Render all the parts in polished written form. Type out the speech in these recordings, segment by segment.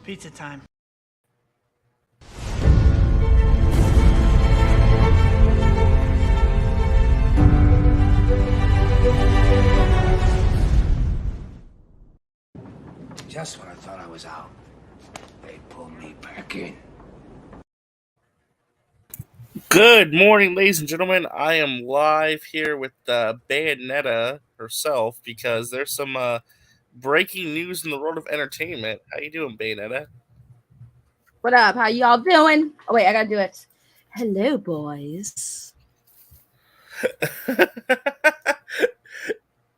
Pizza time. Just when I thought I was out, they pulled me back in. Good morning, ladies and gentlemen. I am live here with Bayonetta herself because there's some breaking news in the world of entertainment. How you doing, Bayonetta? What up? How y'all doing? Oh wait, I gotta do it. Hello, boys.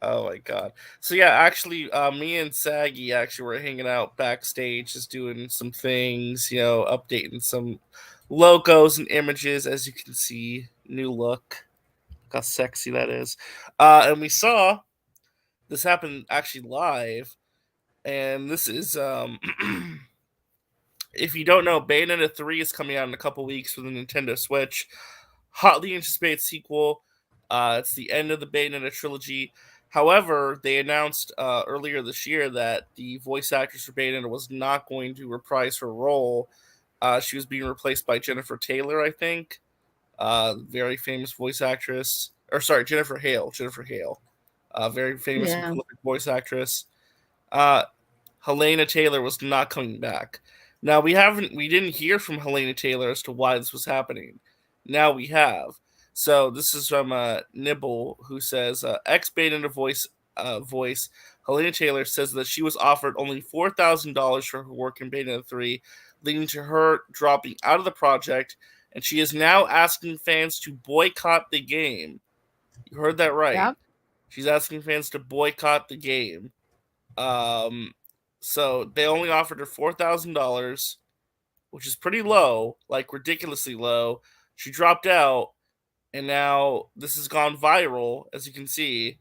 Oh my god. So yeah, actually, me and Saggy actually were hanging out backstage, just doing some things, updating some logos and images. As you can see, new look. Look how sexy that is. And we saw this happen actually live, and this is if you don't know, Bayonetta 3 is coming out in a couple weeks for the Nintendo Switch. Hotly anticipated sequel. It's the end of the Bayonetta trilogy. However, they announced earlier this year that the voice actress for Bayonetta was not going to reprise her role. She was being replaced by Jennifer Taylor, I think. Very famous voice actress. Or sorry, Jennifer Hale. Very famous and prolific voice actress. Helena Taylor was not coming back. Now we didn't hear from Helena Taylor as to why this was happening. Now we have. So this is from Nibble, who says ex Bayonetta voice Helena Taylor says that she was offered only $4,000 for her work in Bayonetta 3, leading to her dropping out of the project, and she is now asking fans to boycott the game. You heard that right. Yep. She's asking fans to boycott the game. So they only offered her $4,000, which is pretty low, like ridiculously low. She dropped out, and now this has gone viral, as you can see,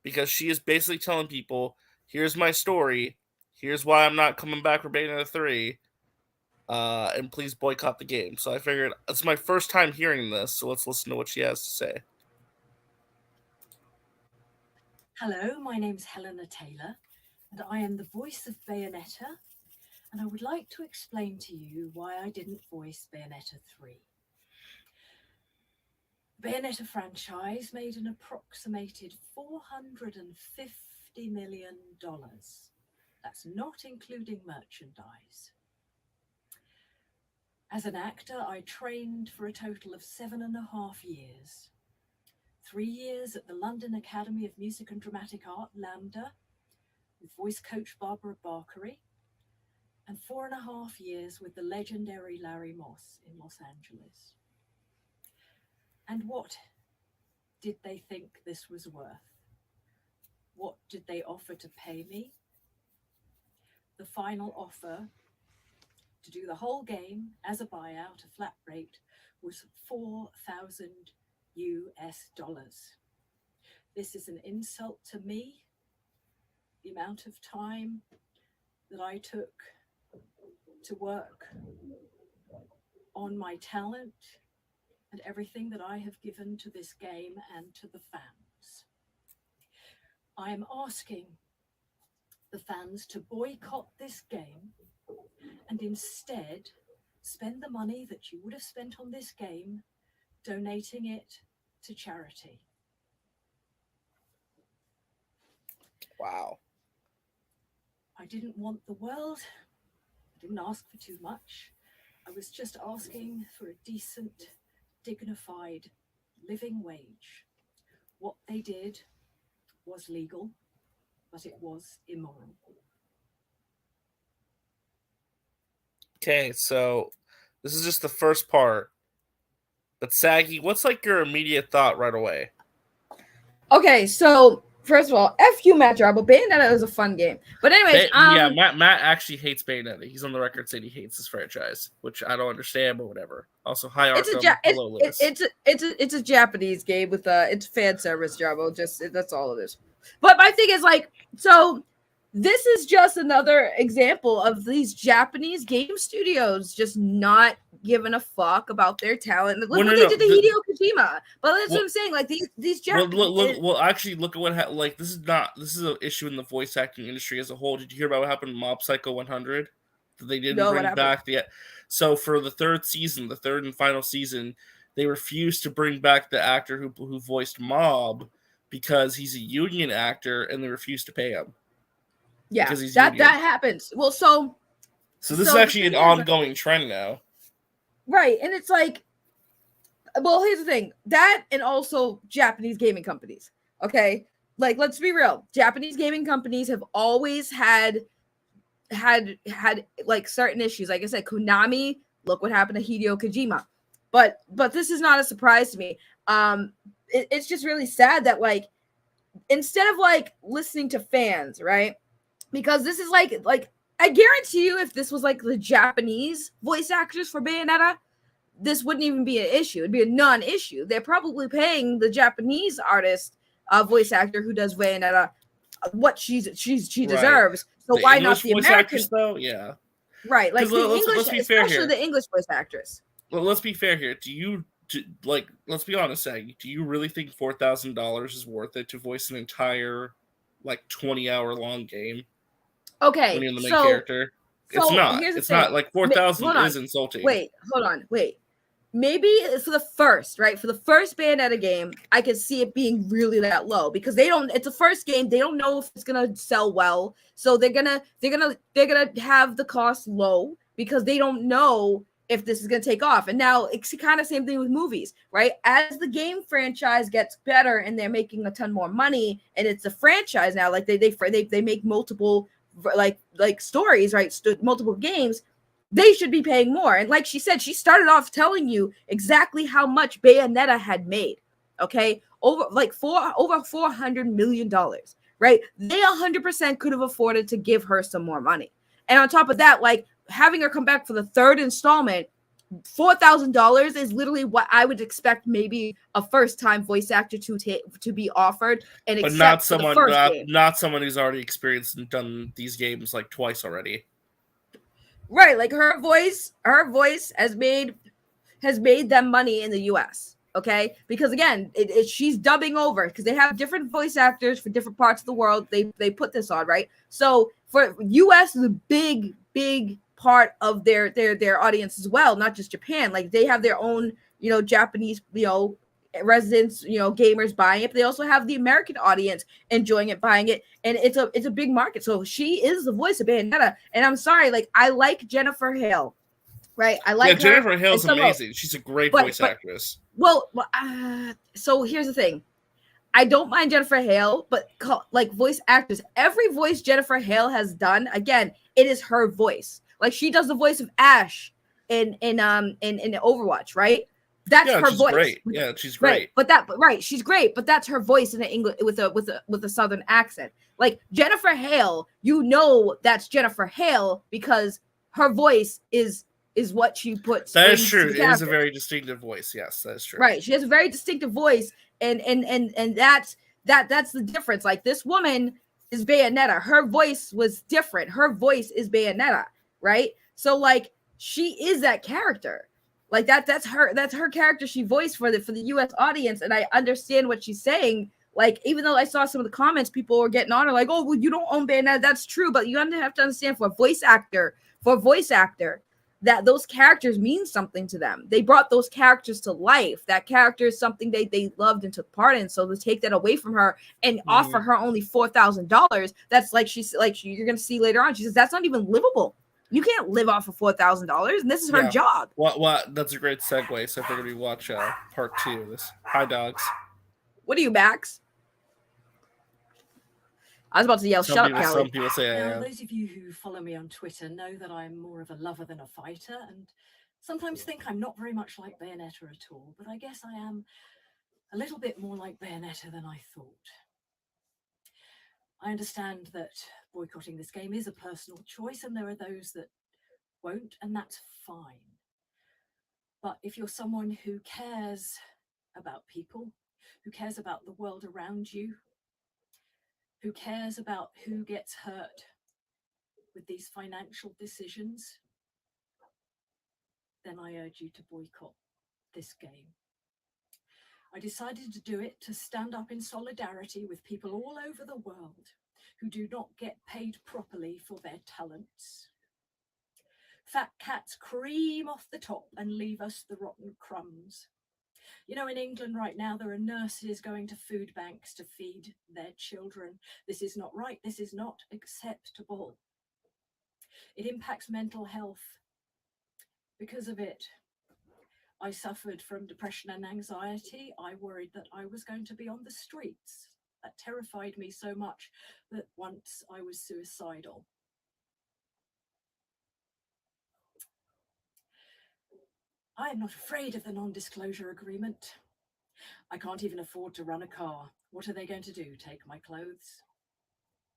because she is basically telling people, here's my story, here's why I'm not coming back for Bayonetta 3, and please boycott the game. So I figured, it's my first time hearing this, so let's listen to what she has to say. Hello, my name's Helena Taylor, and I am the voice of Bayonetta, and I would like to explain to you why I didn't voice Bayonetta 3. Bayonetta franchise made an approximated $450 million. That's not including merchandise. As an actor, I trained for a total of 7.5 years. 3 years at the London Academy of Music and Dramatic Art, LAMDA, with voice coach Barbara Barkery, and 4.5 years with the legendary Larry Moss in Los Angeles. And what did they think this was worth? What did they offer to pay me? The final offer to do the whole game as a buyout, a flat rate, was $4,000 US. This is an insult to me. The amount of time that I took to work on my talent and everything that I have given to this game and to the fans. I am asking the fans to boycott this game and instead spend the money that you would have spent on this game donating it to charity. Wow. I didn't want the world. I didn't ask for too much. I was just asking for a decent, dignified living wage. What they did was legal, but it was immoral. Okay, so this is just the first part. But Saggy, what's like your immediate thought right away? Okay, so first of all, F you, Matt Jarbo. Bayonetta is a fun game. But anyways, Matt actually hates Bayonetta. He's on the record saying he hates this franchise, which I don't understand, but whatever. Also, hi Arkham. Hello, Lewis. It's a Japanese game with it's fan service, Jarbo. That's all it is. But my thing is so this is just another example of these Japanese game studios just not giving a fuck about their talent. Look what they did to Hideo Kojima. But that's what I'm saying. Like these Japanese. Actually, look at what this is an issue in the voice acting industry as a whole. Did you hear about what happened in Mob Psycho 100? They didn't No, what bring happened? back the. So for the third season, the third and final season, they refused to bring back the actor who voiced Mob because he's a union actor, and they refused to pay him. Yeah, because he's that union. happens. Well, so this is the actually an thing is, ongoing trend now. right? And it's like, well, here's the thing: that and also Japanese gaming companies. Okay, like let's be real, Japanese gaming companies have always had like certain issues. Like I said, Konami. Look what happened to Hideo Kojima. But this is not a surprise to me. It's just really sad that like instead of like listening to fans, right? Because this is like I guarantee you, if this was like the Japanese voice actors for Bayonetta, this wouldn't even be an issue. It'd be a non-issue. They're probably paying the Japanese artist, voice actor who does Bayonetta, what she deserves. So the why English not the voice American? actress, though? Yeah, right. Like the English, let's be fair especially here. the English voice actress. Well, let's be fair here. Let's be honest, Aggie. Do you really think $4,000 is worth it to voice an entire, 20-hour long game? Okay, when you're the main character, it's not. Here's the it's thing. not like 4,000 is insulting. Wait. Maybe for the first, right? For the first Bayonetta game, I could see it being really that low because it's a first game. They don't know if it's gonna sell well, so they're gonna have the cost low because they don't know if this is gonna take off. And now it's kind of same thing with movies, right? As the game franchise gets better and they're making a ton more money, and it's a franchise now, like they make multiple like stories, right? Multiple games. They should be paying more. And like she said, she started off telling you exactly how much Bayonetta had made. Okay, over $400 million, right? They 100% could have afforded to give her some more money. And on top of that, like having her come back for the third installment, $4,000 is literally what I would expect maybe a first-time voice actor to be offered, and but not someone who's already experienced and done these games like twice already. Right, like her voice has made them money in the US. Okay, because again, she's dubbing over because they have different voice actors for different parts of the world. They put this on, right? So for US is a big part of their audience as well, not just Japan. Like they have their own, Japanese, residents, gamers buying it. But they also have the American audience enjoying it, buying it, and it's a big market. So she is the voice of Bayonetta, and I'm sorry, like I like Jennifer Hale, right? I like her. Jennifer Hale's amazing. She's a great voice actress. Well, so here's the thing. I don't mind Jennifer Hale, but like voice actors, every voice Jennifer Hale has done, again, it is her voice. Like she does the voice of Ash in Overwatch, right? That's her voice. Great. Yeah, she's great. Right, she's great, but that's her voice in English with a southern accent. Like Jennifer Hale, that's Jennifer Hale because her voice is what she puts. That is true. It is a very distinctive voice. Yes, that is true. Right, she has a very distinctive voice, and that's the difference. Like this woman is Bayonetta. Her voice was different. Her voice is Bayonetta, right? So like she is that character. Like that's her character she voiced for the US audience, and I understand what she's saying. Like even though I saw some of the comments people were getting on her, like, oh well, you don't own Bayonetta. That's true, but you have to understand for a voice actor, that those characters mean something to them. They brought those characters to life. That character is something they loved and took part in. So to take that away from her and offer her only $4,000, that's you're gonna see later on. She says that's not even livable. You can't live off of $4,000, and this is her job. What? That's a great segue. So I figured we watch part 2 of this. Hi, dogs. What are you, Max? I was about to yell, shut up, Kelly. Some people say I am. Those of you who follow me on Twitter know that I'm more of a lover than a fighter, and sometimes think I'm not very much like Bayonetta at all, but I guess I am a little bit more like Bayonetta than I thought. I understand that boycotting this game is a personal choice, and there are those that won't, and that's fine. But if you're someone who cares about people, who cares about the world around you, who cares about who gets hurt with these financial decisions, then I urge you to boycott this game. I decided to do it to stand up in solidarity with people all over the world who do not get paid properly for their talents. Fat cats cream off the top and leave us the rotten crumbs. You know, in England right now, there are nurses going to food banks to feed their children. This is not right. This is not acceptable. It impacts mental health. Because of it, I suffered from depression and anxiety. I worried that I was going to be on the streets. That terrified me so much that once I was suicidal. I am not afraid of the non-disclosure agreement. I can't even afford to run a car. What are they going to do? Take my clothes?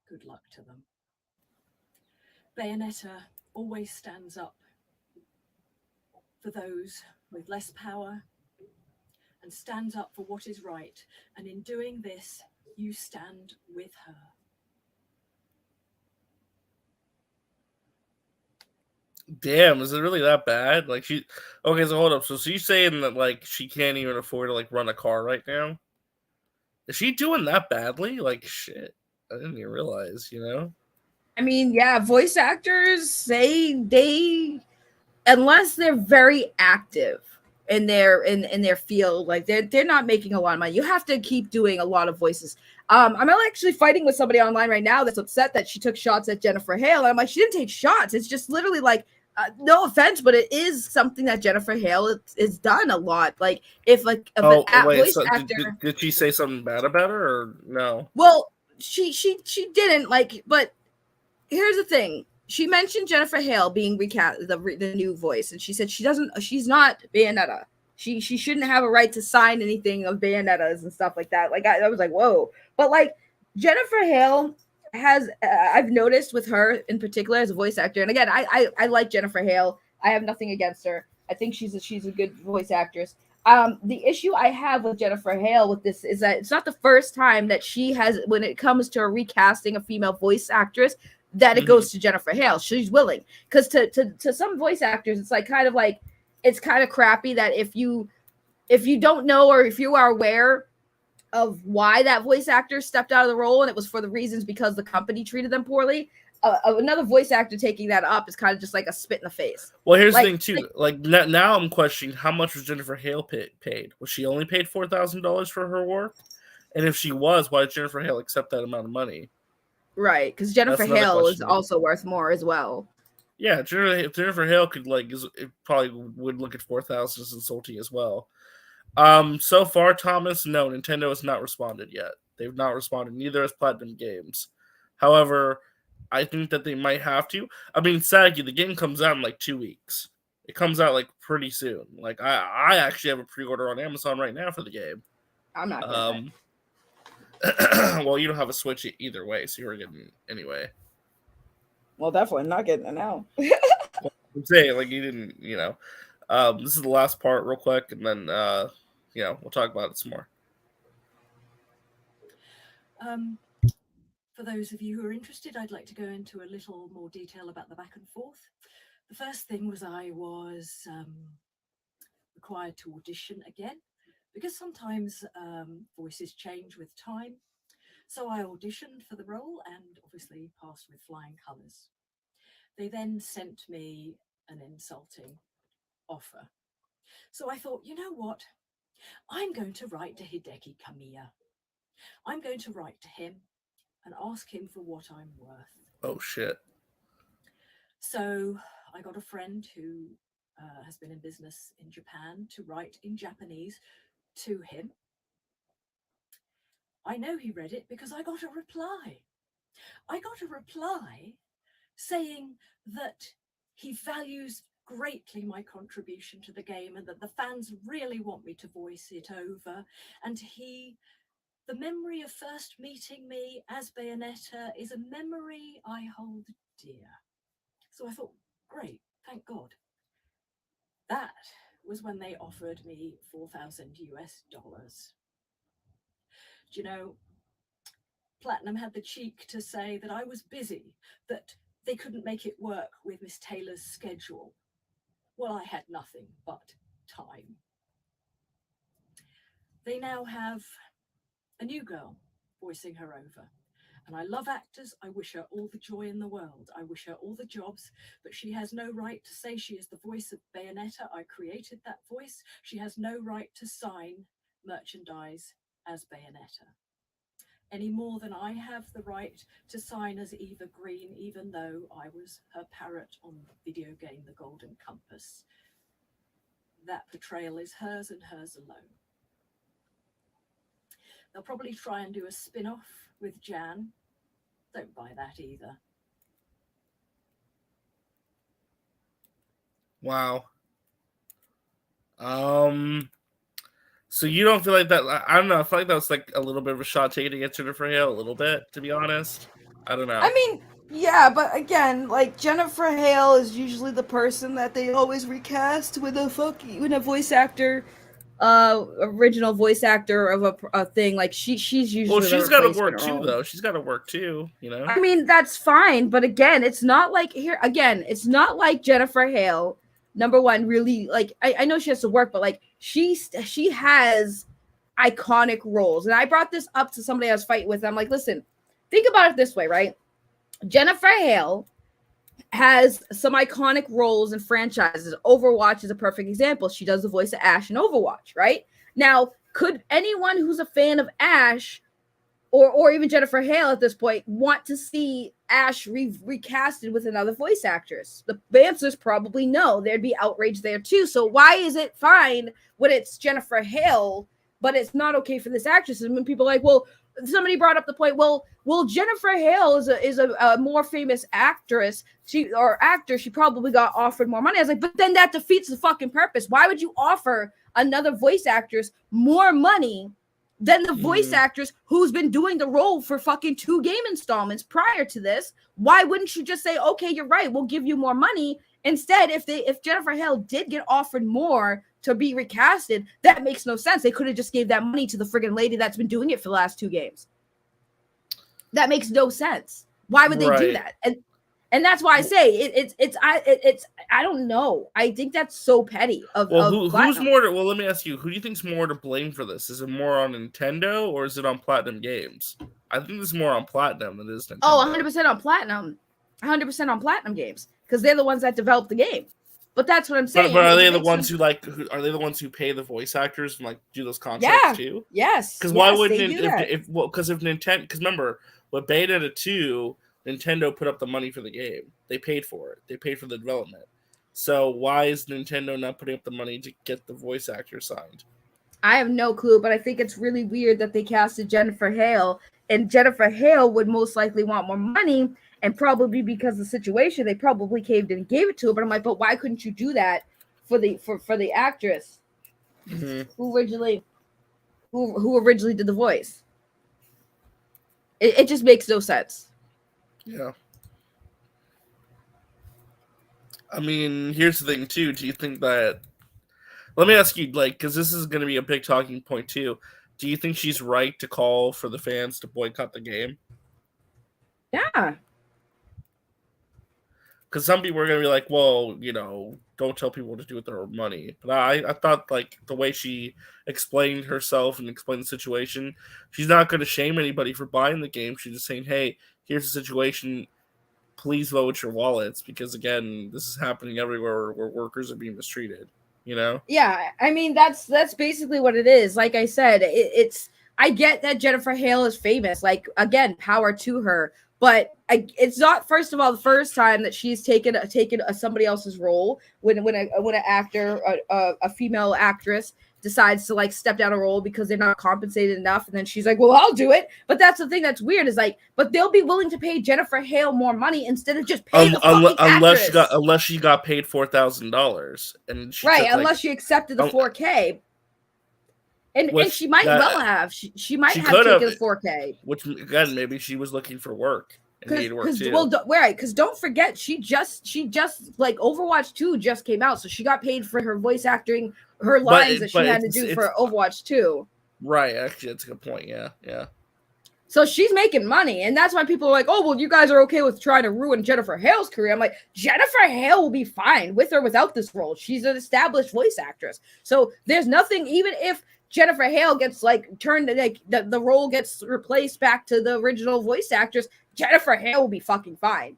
Good luck to them. Bayonetta always stands up for those with less power and stands up for what is right. And in doing this, you stand with her. Damn, is it really that bad? Like she okay, so hold up. So she's saying that like she can't even afford to like run a car right now? Is she doing that badly? Like shit. I didn't even realize, you know? I mean, yeah, voice actors say they, unless they're very active in their field, like they're not making a lot of money. You have to keep doing a lot of voices. I'm actually fighting with somebody online right now that's upset that she took shots at Jennifer Hale. And I'm like, she didn't take shots. It's just literally like, no offense, but it is something that Jennifer Hale is done a lot. Like if voice So actor, did she say something bad about her or no? well, she didn't like, but here's the thing. She mentioned Jennifer Hale being recast the new voice, and she said she's not Bayonetta. She shouldn't have a right to sign anything of Bayonettas and stuff like that. Like I was like, whoa. But like Jennifer Hale has, I've noticed with her in particular as a voice actor, and again, I like Jennifer Hale. I have nothing against her. I think she's a good voice actress. The issue I have with Jennifer Hale with this is that it's not the first time that she has, when it comes to recasting a female voice actress, that it goes to Jennifer Hale. She's willing, because to some voice actors, it's like kind of crappy that if you don't know, or if you are aware of why that voice actor stepped out of the role and it was for the reasons because the company treated them poorly, another voice actor taking that up is kind of just like a spit in the face. Well, here's the thing too. Like now, I'm questioning how much was Jennifer Hale paid? Was she only paid $4,000 for her work? And if she was, why did Jennifer Hale accept that amount of money? Right, because Jennifer Hale is also worth more as well. Yeah, Jennifer Hale could it probably would look at 4,000 as insulting as well. So far, Thomas, no, Nintendo has not responded yet. They've not responded. Neither has Platinum Games. However, I think that they might have to. I mean, Saggy, the game comes out in like 2 weeks. It comes out like pretty soon. Like I actually have a pre-order on Amazon right now for the game. I'm not getting it. Well, you don't have a Switch either way, so you're getting it anyway. Well, definitely not getting it now. Well, I'm saying, like, you didn't, this is the last part real quick, and then, we'll talk about it some more. For those of you who are interested, I'd like to go into a little more detail about the back and forth. The first thing was I was required to audition again, because sometimes voices change with time. So I auditioned for the role and obviously passed with flying colours. They then sent me an insulting offer. So I thought, you know what? I'm going to write to Hideki Kamiya. I'm going to write to him and ask him for what I'm worth. Oh, shit. So I got a friend who has been in business in Japan to write in Japanese to him. I know he read it because I got a reply. I got a reply saying that he values greatly my contribution to the game and that the fans really want me to voice it over. And the memory of first meeting me as Bayonetta is a memory I hold dear. So I thought, great, thank God. That was when they offered me $4,000 US. Do you know, Platinum had the cheek to say that I was busy, that they couldn't make it work with Miss Taylor's schedule. Well, I had nothing but time. They now have a new girl voicing her over. And I love actors. I wish her all the joy in the world. I wish her all the jobs, but she has no right to say she is the voice of Bayonetta. I created that voice. She has no right to sign merchandise as Bayonetta, any more than I have the right to sign as Eva Green, even though I was her parrot on the video game The Golden Compass. That portrayal is hers and hers alone. They'll probably try and do a spin-off with Jan. Don't buy that either. Wow. So you don't feel like that? I don't know. I feel like that was like a little bit of a shot taken against Jennifer Hale, a little bit, to be honest. I don't know. I mean, yeah, but again, like Jennifer Hale is usually the person that they always recast with a voice actor, original voice actor of a thing. Like she's usually. Well, she's got to work role. too, though. She's got to work too, you know. I mean, that's fine, but again, it's not like it's not like Jennifer Hale. Number one, really, like I know she has to work, but like she has iconic roles, and I brought this up to somebody I was fighting with. I'm like, listen, think about it this way, right? Jennifer Hale has some iconic roles in franchises. Overwatch is a perfect example. She does the voice of Ash in Overwatch, right? Now, could anyone who's a fan of Ash or even Jennifer Hale at this point want to see Ash recasted with another voice actress? The answer is probably no. There'd be outrage there too. So why is it fine when it's Jennifer Hale, but it's not okay for this actress? And when people are like, well, somebody brought up the point, well, Jennifer Hale is a more famous actress, she probably got offered more money. I was like, but then that defeats the fucking purpose. Why would you offer another voice actress more money than the voice actress who's been doing the role for fucking 2 game installments prior to this? Why wouldn't you just say, okay, you're right, we'll give you more money? Instead, if Jennifer Hale did get offered more to be recasted, that makes no sense. They could have just gave that money to the friggin' lady that's been doing it for the last 2 games. That makes no sense. Why would they do that? And that's why I say it's I don't know. I think that's so petty. Who's more to? Well, let me ask you. Who do you think's more to blame for this? Is it more on Nintendo or is it on Platinum Games? I think it's more on Platinum than it is Nintendo. Oh, 100% on Platinum. 100% on Platinum Games because they're the ones that developed the game. But that's what I'm saying. But are they the ones who are they the ones who pay the voice actors and like do those contracts too? Yes. Because why wouldn't if Nintendo? Because remember, with Bayonetta 2, Nintendo put up the money for the game. They paid for it. They paid for the development. So why is Nintendo not putting up the money to get the voice actor signed? I have no clue, but I think it's really weird that they casted Jennifer Hale, and Jennifer Hale would most likely want more money, and probably because of the situation, they probably caved in and gave it to her. But I'm like, but why couldn't you do that for the actress who originally did the voice? It just makes no sense. Yeah. I mean, here's the thing too. Do you think that? Let me ask you, like, because this is going to be a big talking point too. Do you think she's right to call for the fans to boycott the game? Yeah. Because some people are going to be like, well, you know, don't tell people what to do with their money. But I thought, like, the way she explained herself and explained the situation, she's not going to shame anybody for buying the game. She's just saying, hey, here's the situation. Please vote with your wallets. Because, again, this is happening everywhere where workers are being mistreated, you know? Yeah, I mean, that's basically what it is. Like I said, I get that Jennifer Hale is famous. Like, again, power to her. But it's not, first of all, the first time that she's taken somebody else's role when an actor, a female actress, decides to like step down a role because they're not compensated enough, and then she's like, "Well, I'll do it." But that's the thing that's weird is like, but they'll be willing to pay Jennifer Hale more money instead of just paying the fucking actress. Unless she got paid $4,000 and she right, unless she accepted the $4K. And she might well have. She might have taken the $4K. Which, again, maybe she was looking for work and needed work too. Well, because don't forget, she just like Overwatch 2 just came out, so she got paid for her voice acting, her lines that she had to do for Overwatch 2. Right, actually, that's a good point. Yeah. So she's making money, and that's why people are like, "Oh, well, you guys are okay with trying to ruin Jennifer Hale's career." I'm like, Jennifer Hale will be fine with or without this role. She's an established voice actress, so there's nothing. Even if Jennifer Hale gets like turned, like the role gets replaced back to the original voice actress, Jennifer Hale will be fucking fine.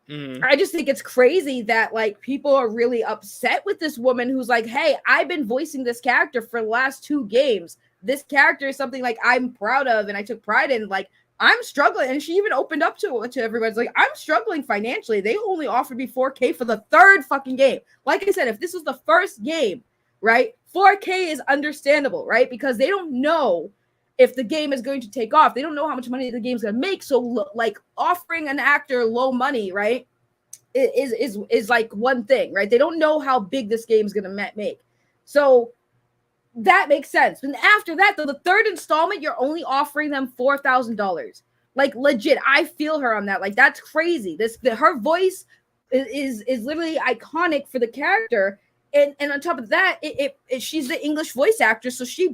I just think it's crazy that like people are really upset with this woman who's like, hey, I've been voicing this character for the last 2 games. This character is something like I'm proud of and I took pride in. Like, I'm struggling. And she even opened up to everybody. Like, I'm struggling financially. They only offered me 4K for the 3rd fucking game. Like I said, if this was the first game, right, 4K is understandable, right? Because they don't know if the game is going to take off. They don't know how much money the game's going to make. So like offering an actor low money, right, is like one thing, right? They don't know how big this game is going to make. So that makes sense. And after that, though, the 3rd installment, you're only offering them $4,000. Like, legit, I feel her on that. Like, that's crazy. Her voice is literally iconic for the character. And on top of that, she's the English voice actress, so she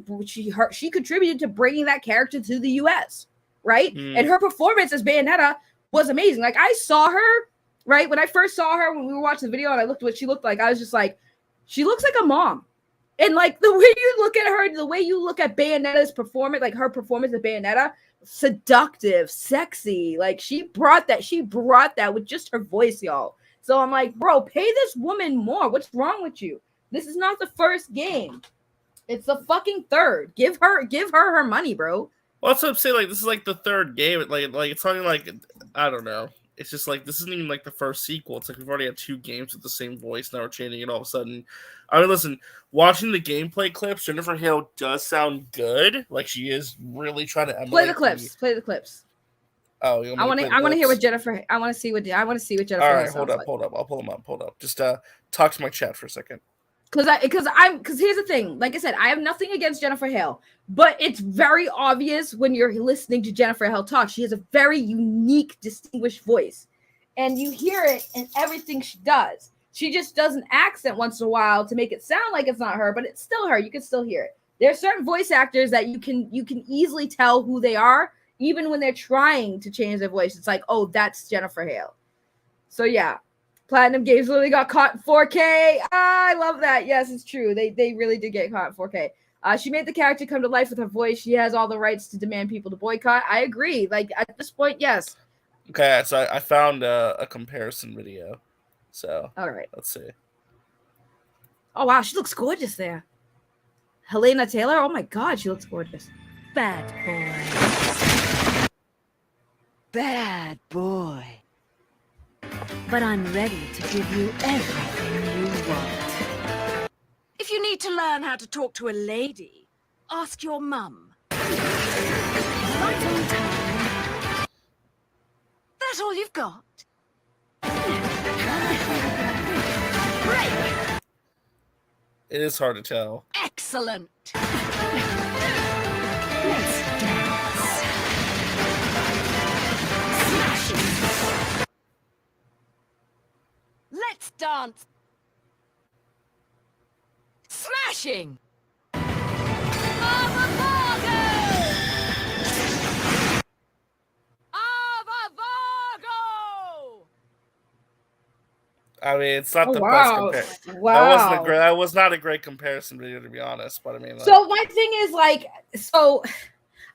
contributed to bringing that character to the U.S., right? And her performance as Bayonetta was amazing. Like, I saw her, right? When I first saw her, when we were watching the video and I looked at what she looked like, I was just like, she looks like a mom. And like the way you look at her, the way you look at Bayonetta's performance, like her performance as Bayonetta, seductive, sexy. Like she brought that with just her voice, y'all. So I'm like, bro, pay this woman more. What's wrong with you? This is not the first game. It's the fucking 3rd. Give her money, bro. Well, that's what I'm saying. Like, this is like the 3rd game. Like it's something like, I don't know. It's just like, this isn't even like the first sequel. It's like we've already had 2 games with the same voice. Now we're changing it all of a sudden. I mean, listen, watching the gameplay clips, Jennifer Hale does sound good. Like, she is really trying to emulate. Play the clips. Oh, I want to hear what Jennifer. I want to see what Jennifer. All right, hold up. I'll pull them up. Hold up. Just talk to my chat for a second. Because here's the thing. Like I said, I have nothing against Jennifer Hale, but it's very obvious when you're listening to Jennifer Hale talk. She has a very unique, distinguished voice, and you hear it in everything she does. She just does an accent once in a while to make it sound like it's not her, but it's still her. You can still hear it. There are certain voice actors that you can easily tell who they are, even when they're trying to change their voice. It's like, oh, that's Jennifer Hale. So yeah. Platinum Games literally got caught in 4K. I love that. Yes, it's true. They really did get caught in 4K. She made the character come to life with her voice. She has all the rights to demand people to boycott. I agree. Like, at this point, yes. Okay, so I found a comparison video. So, all right. Let's see. Oh, wow. She looks gorgeous there. Helena Taylor. Oh, my God. She looks gorgeous. Bad boy. Bad boy. But I'm ready to give you everything you want. If you need to learn how to talk to a lady, ask your mum. Right on time. That's all you've got. Break. It is hard to tell. Excellent. Let's dance. Smashing. Let's dance. Smashing. I mean, it's not the best comparison. Wow. That was not a great comparison video, to be honest. But I mean, like, so my thing is like, so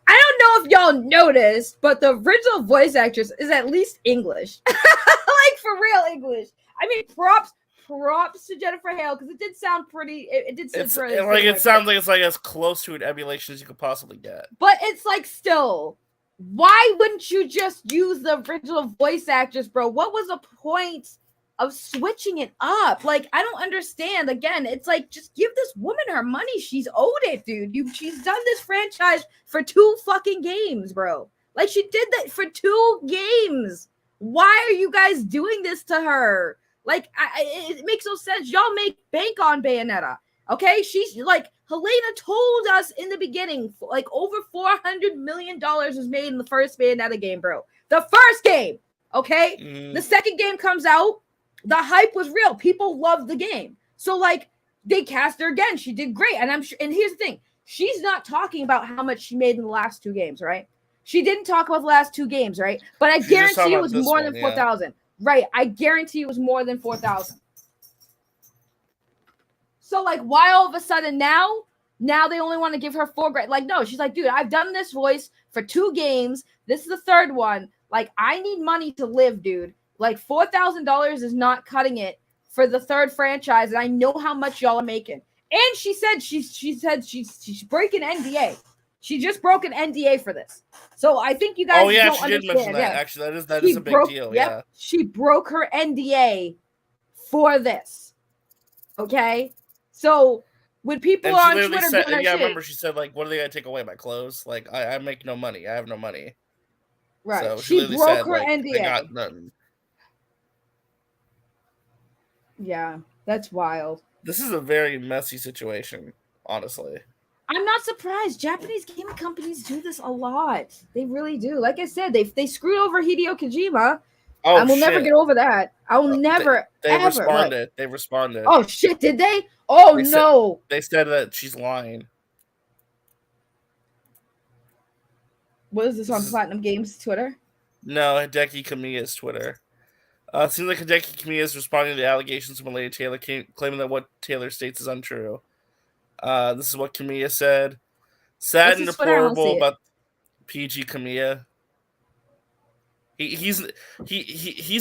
I don't know if y'all noticed, but the original voice actress is at least English, like for real English. I mean, props to Jennifer Hale because it did sound pretty. It did sound pretty. Like it sounds like it's like as close to an emulation as you could possibly get. But it's like still. Why wouldn't you just use the original voice actress, bro? What was the point of switching it up? Like, I don't understand. Again, it's like, just give this woman her money. She's owed it, dude. She's done this franchise for 2 fucking games, bro. Like, she did that for 2 games. Why are you guys doing this to her? Like, it makes no sense. Y'all make bank on Bayonetta, okay? She's like, Helena told us in the beginning, like, over $400 million was made in the first Bayonetta game, bro. The first game, okay? The second game comes out. The hype was real. People loved the game. So, like, they cast her again. She did great. And I'm sure, and here's the thing. She's not talking about how much she made in the last 2 games, right? She didn't talk about the last 2 games, right? But I guarantee it was more than 4,000. Right. I guarantee it was more than 4,000. So, like, why all of a sudden now Now they only want to give her $4,000. Like, no, she's like, dude, I've done this voice for 2 games. This is the 3rd one. Like, I need money to live, dude. Like, $4,000 is not cutting it for the 3rd franchise, and I know how much y'all are making. And she said she's breaking NDA. She just broke an NDA for this. So I think you guys Oh yeah, don't she did understand. mention that. Yeah. Actually, that She is a big broke, deal. Yep, Yeah. she broke her NDA for this. Okay? So when people And she are on literally Twitter said, doing her yeah, I shit, remember she said, like, what are they gonna take away my clothes? Like, I make no money. I have no money. right? So she She literally broke said, her like, they NDA. got nothing. Yeah, that's wild. This is a very messy situation, honestly. I'm not surprised. Japanese gaming companies do this a lot. They really do. Like I said, they screwed over Hideo Kojima. Oh I will never shit! get over that. I will never They ever. What? responded. They responded. Oh shit! Did they? Oh They said- no! They said that she's lying. What is this on This is- Platinum Games Twitter? No, Hideki Kamiya's Twitter. It seems like Hideki Kamiya is responding to the allegations from Helena Taylor, claiming that what Taylor states is untrue. This is what Kamiya said. Sad What's and his Twitter? I don't deplorable see it. about PG Kamiya. He's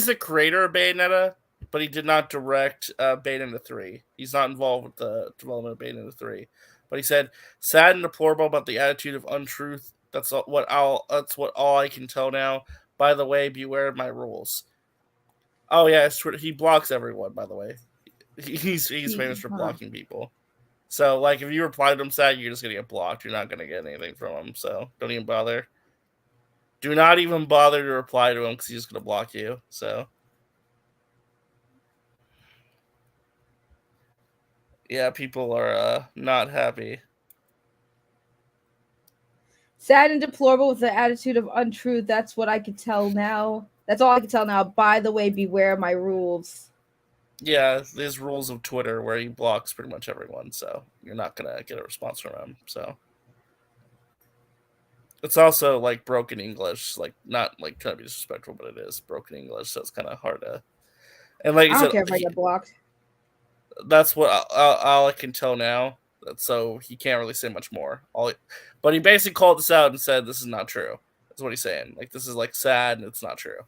the creator of Bayonetta, but he did not direct Bayonetta 3. He's not involved with the development of Bayonetta 3. But he said, sad and deplorable about the attitude of untruth. That's what all I can tell now. By the way, beware of my rules. Oh yeah, he blocks everyone, by the way. He's famous for blocking people. So like if you reply to him sad, you're just gonna get blocked. You're not gonna get anything from him, so don't even bother. Do not even bother to reply to him because he's just gonna block you. So yeah, people are not happy. Sad and deplorable with the attitude of untruth. That's what I can tell now. That's all I can tell now. By the way, beware my rules. Yeah, there's rules of Twitter where he blocks pretty much everyone, so you're not gonna get a response from him. So it's also like broken English, like not like trying to be disrespectful, but it is broken English, so it's kind of hard to. And like I you don't said, care if I get blocked. that's what all I can tell now. So he can't really say much more. But he basically called this out and said this is not true. That's what he's saying. Like this is like sad and it's not true.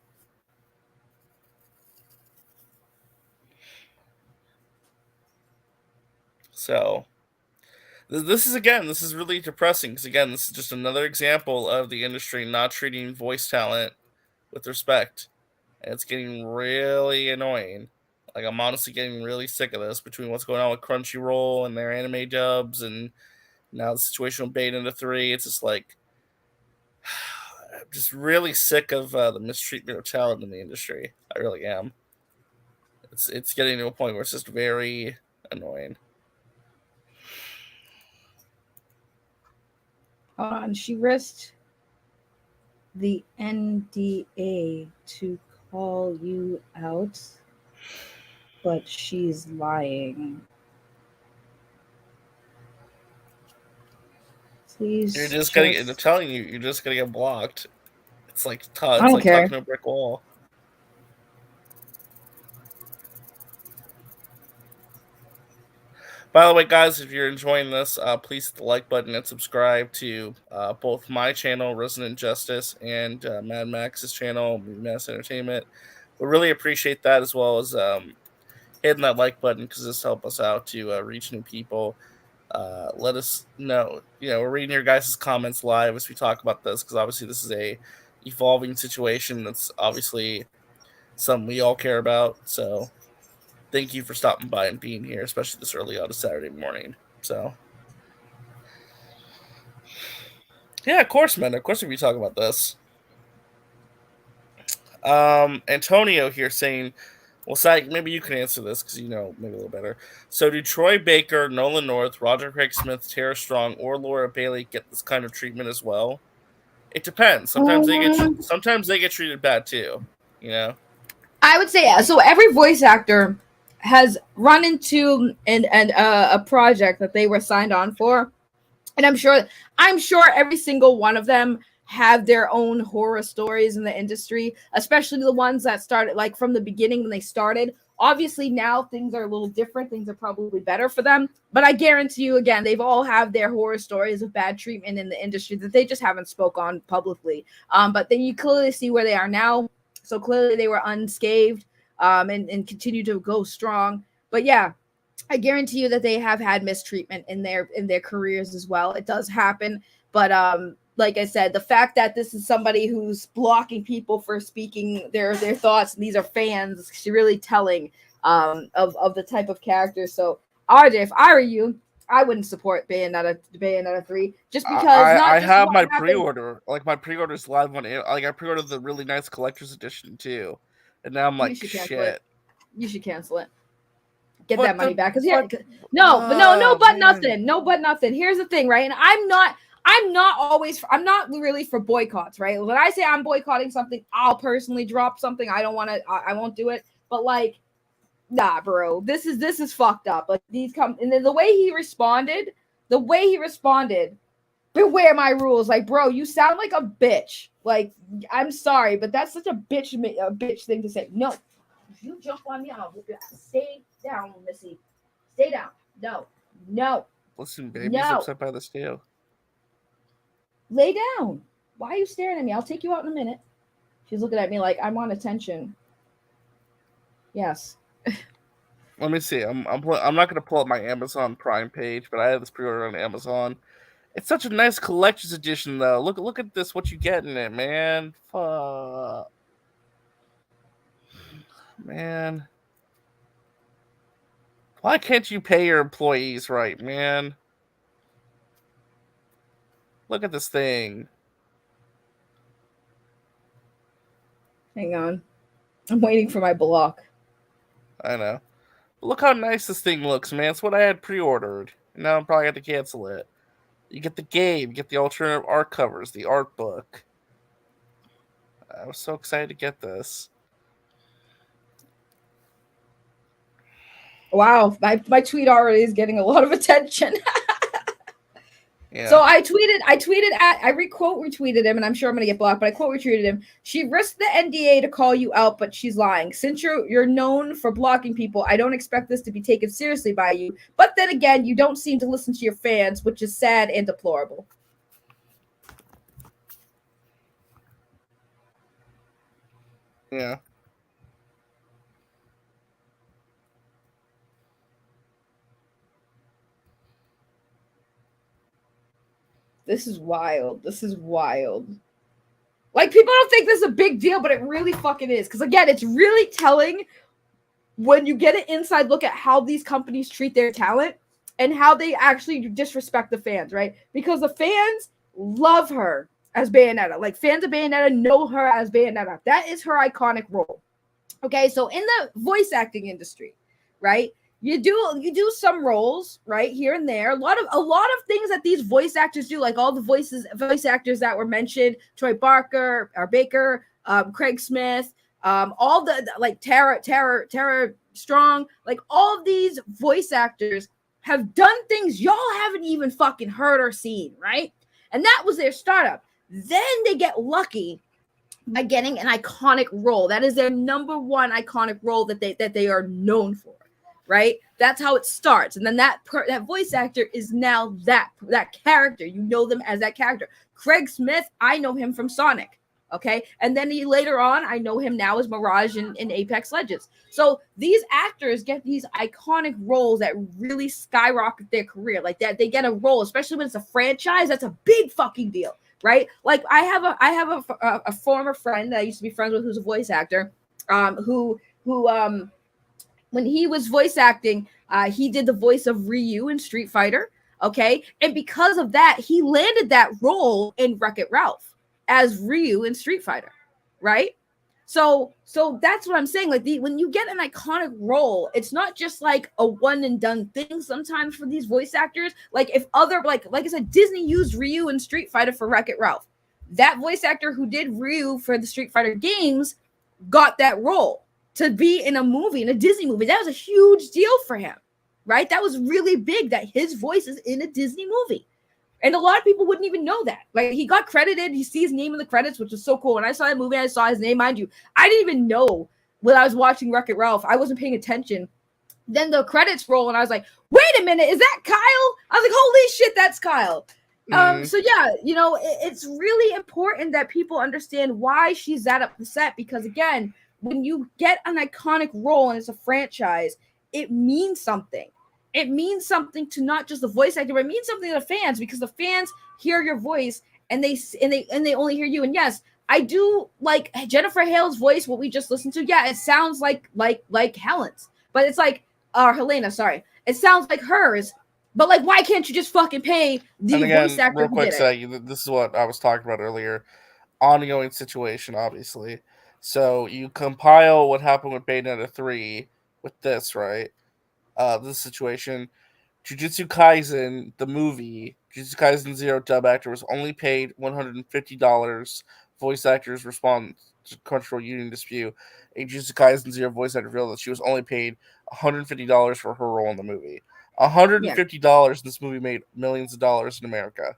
So this is really depressing because again, this is just another example of the industry not treating voice talent with respect, and it's getting really annoying. Like I'm honestly getting really sick of this between what's going on with Crunchyroll and their anime dubs, and now the situation with Bayonetta 3. It's just like I'm just really sick of the mistreatment of talent in the industry. I really am. It's getting to a point where it's just very annoying. Hold on. She risked the NDA to call you out, but she's lying. Please. You're just gonna. I'm telling you, you're just gonna get blocked. It's like I don't care. talking to a brick wall. By the way, guys, if you're enjoying this, please hit the like button and subscribe to both my channel, Resident Justice, and Mad Max's channel, Mass Entertainment. We really appreciate that, as well as hitting that like button because this helps us out to reach new people. Let us know. We're reading your guys' comments live as we talk about this because obviously this is a evolving situation that's obviously something we all care about. So thank you for stopping by and being here, especially this early on a Saturday morning. So yeah, of course, man. Of course, we talk about this. Antonio here saying, well, Sack, maybe you can answer this because you know maybe a little better. So, do Troy Baker, Nolan North, Roger Craig Smith, Tara Strong, or Laura Bailey get this kind of treatment as well? It depends. Sometimes they get treated bad too. I would say so. Every voice actor has run into a project that they were signed on for, and I'm sure every single one of them have their own horror stories in the industry, especially the ones that started like from the beginning when they started Obviously, now things are a little different. Things are probably better for them. But I guarantee you, again, they've all have their horror stories of bad treatment in the industry that they just haven't spoke on publicly. But then you clearly see where they are now. So clearly they were unscathed and continue to go strong. But yeah, I guarantee you that they have had mistreatment in their careers as well. It does happen. But like I said, the fact that this is somebody who's blocking people for speaking their thoughts, and these are fans, is really telling of the type of character. So, RJ, if I were you, I wouldn't support Bayonetta 3 just because I just have my happened. pre-order. Like my pre-order's live on it. Like I pre-ordered the really nice collector's edition too, and now I'm like, shit. You should cancel it. Get But that money back because man. nothing. Here's the thing, right? And I'm not really for boycotts, right? When I say I'm boycotting something, I'll personally drop something. I won't do it. But like, nah, bro, this is fucked up. Like and then the way he responded, beware my rules. Like, bro, you sound like a bitch. Like, I'm sorry, but that's such a bitch thing to say. No, if you jump on me, I'll whoop your ass. Stay down, Missy. Stay down. No. Listen, baby's upset by this too. Lay down. Why are you staring at me? I'll take you out in a minute. She's looking at me like I want attention. Yes. Let me see. I'm not gonna pull up my Amazon Prime page, but I have this pre-order on Amazon. It's such a nice collector's edition, though. Look at this. What you get in it, man? Fuck. Man. Why can't you pay your employees right, man? Look at this thing. Hang on. I'm waiting for my block. I know. But look how nice this thing looks, man. It's what I had pre-ordered. Now I'm probably going to cancel it. You get the game. You get the alternative art covers. The art book. I was so excited to get this. Wow. My tweet already is getting a lot of attention. Yeah. So I quote retweeted him, and I'm sure I'm gonna get blocked, but I quote retweeted him. She risked the NDA to call you out, but she's lying. Since you're known for blocking people, I don't expect this to be taken seriously by you. But then again, you don't seem to listen to your fans, which is sad and deplorable. Yeah. This is wild. Like, people don't think this is a big deal, but it really fucking is. Because, again, it's really telling when you get an inside look at how these companies treat their talent and how they actually disrespect the fans, right? Because the fans love her as Bayonetta. Like, fans of Bayonetta know her as Bayonetta. That is her iconic role. Okay, so in the voice acting industry, right? You do some roles, right, here and there. A lot of things that these voice actors do, like all the voice actors that were mentioned, Troy Baker, Craig Smith, all the like Tara Strong, like all of these voice actors have done things y'all haven't even fucking heard or seen, right? And that was their startup. Then they get lucky by getting an iconic role. That is their number one iconic role that they are known for. Right? That's how it starts. And then that voice actor is now that character. You know them as that character. Craig Smith, I know him from Sonic. Okay? And then later on, I know him now as Mirage in Apex Legends. So these actors get these iconic roles that really skyrocket their career. Like that, they get a role, especially when it's a franchise. That's a big fucking deal. Right? Like I have a former friend that I used to be friends with who's a voice actor, who when he was voice acting, he did the voice of Ryu in Street Fighter, okay? And because of that, he landed that role in Wreck-It Ralph as Ryu in Street Fighter, right? So that's what I'm saying. Like when you get an iconic role, it's not just like a one and done thing sometimes for these voice actors. Like if other, like I said, Disney used Ryu in Street Fighter for Wreck-It Ralph. That voice actor who did Ryu for the Street Fighter games got that role to be in a movie, in a Disney movie. That was a huge deal for him, right? That was really big that his voice is in a Disney movie. And a lot of people wouldn't even know that. Like, he got credited. You see his name in the credits, which is so cool. When I saw that movie, I saw his name. Mind you, I didn't even know when I was watching Wreck-It Ralph. I wasn't paying attention. Then the credits roll, and I was like, "Wait a minute, is that Kyle?" I was like, "Holy shit, that's Kyle!" So yeah, it's really important that people understand why she's that upset, because again, when you get an iconic role and it's a franchise, it means something. It means something to not just the voice actor, but it means something to the fans, because the fans hear your voice and they only hear you. And yes, I do like Jennifer Hale's voice. What we just listened to, yeah, it sounds like Helen's, but it's like Helena. Sorry, it sounds like hers. But like, why can't you just fucking pay the voice actor real who quick, did it? this is what I was talking about earlier. Ongoing situation, obviously. So you compile what happened with Bayonetta 3 with this, right? This situation. Jujutsu Kaisen, the movie, Jujutsu Kaisen Zero dub actor was only paid $150. Voice actors respond to Crunchyroll union dispute. A Jujutsu Kaisen Zero voice actor revealed that she was only paid $150 for her role in the movie. $150. This movie made millions of dollars in America.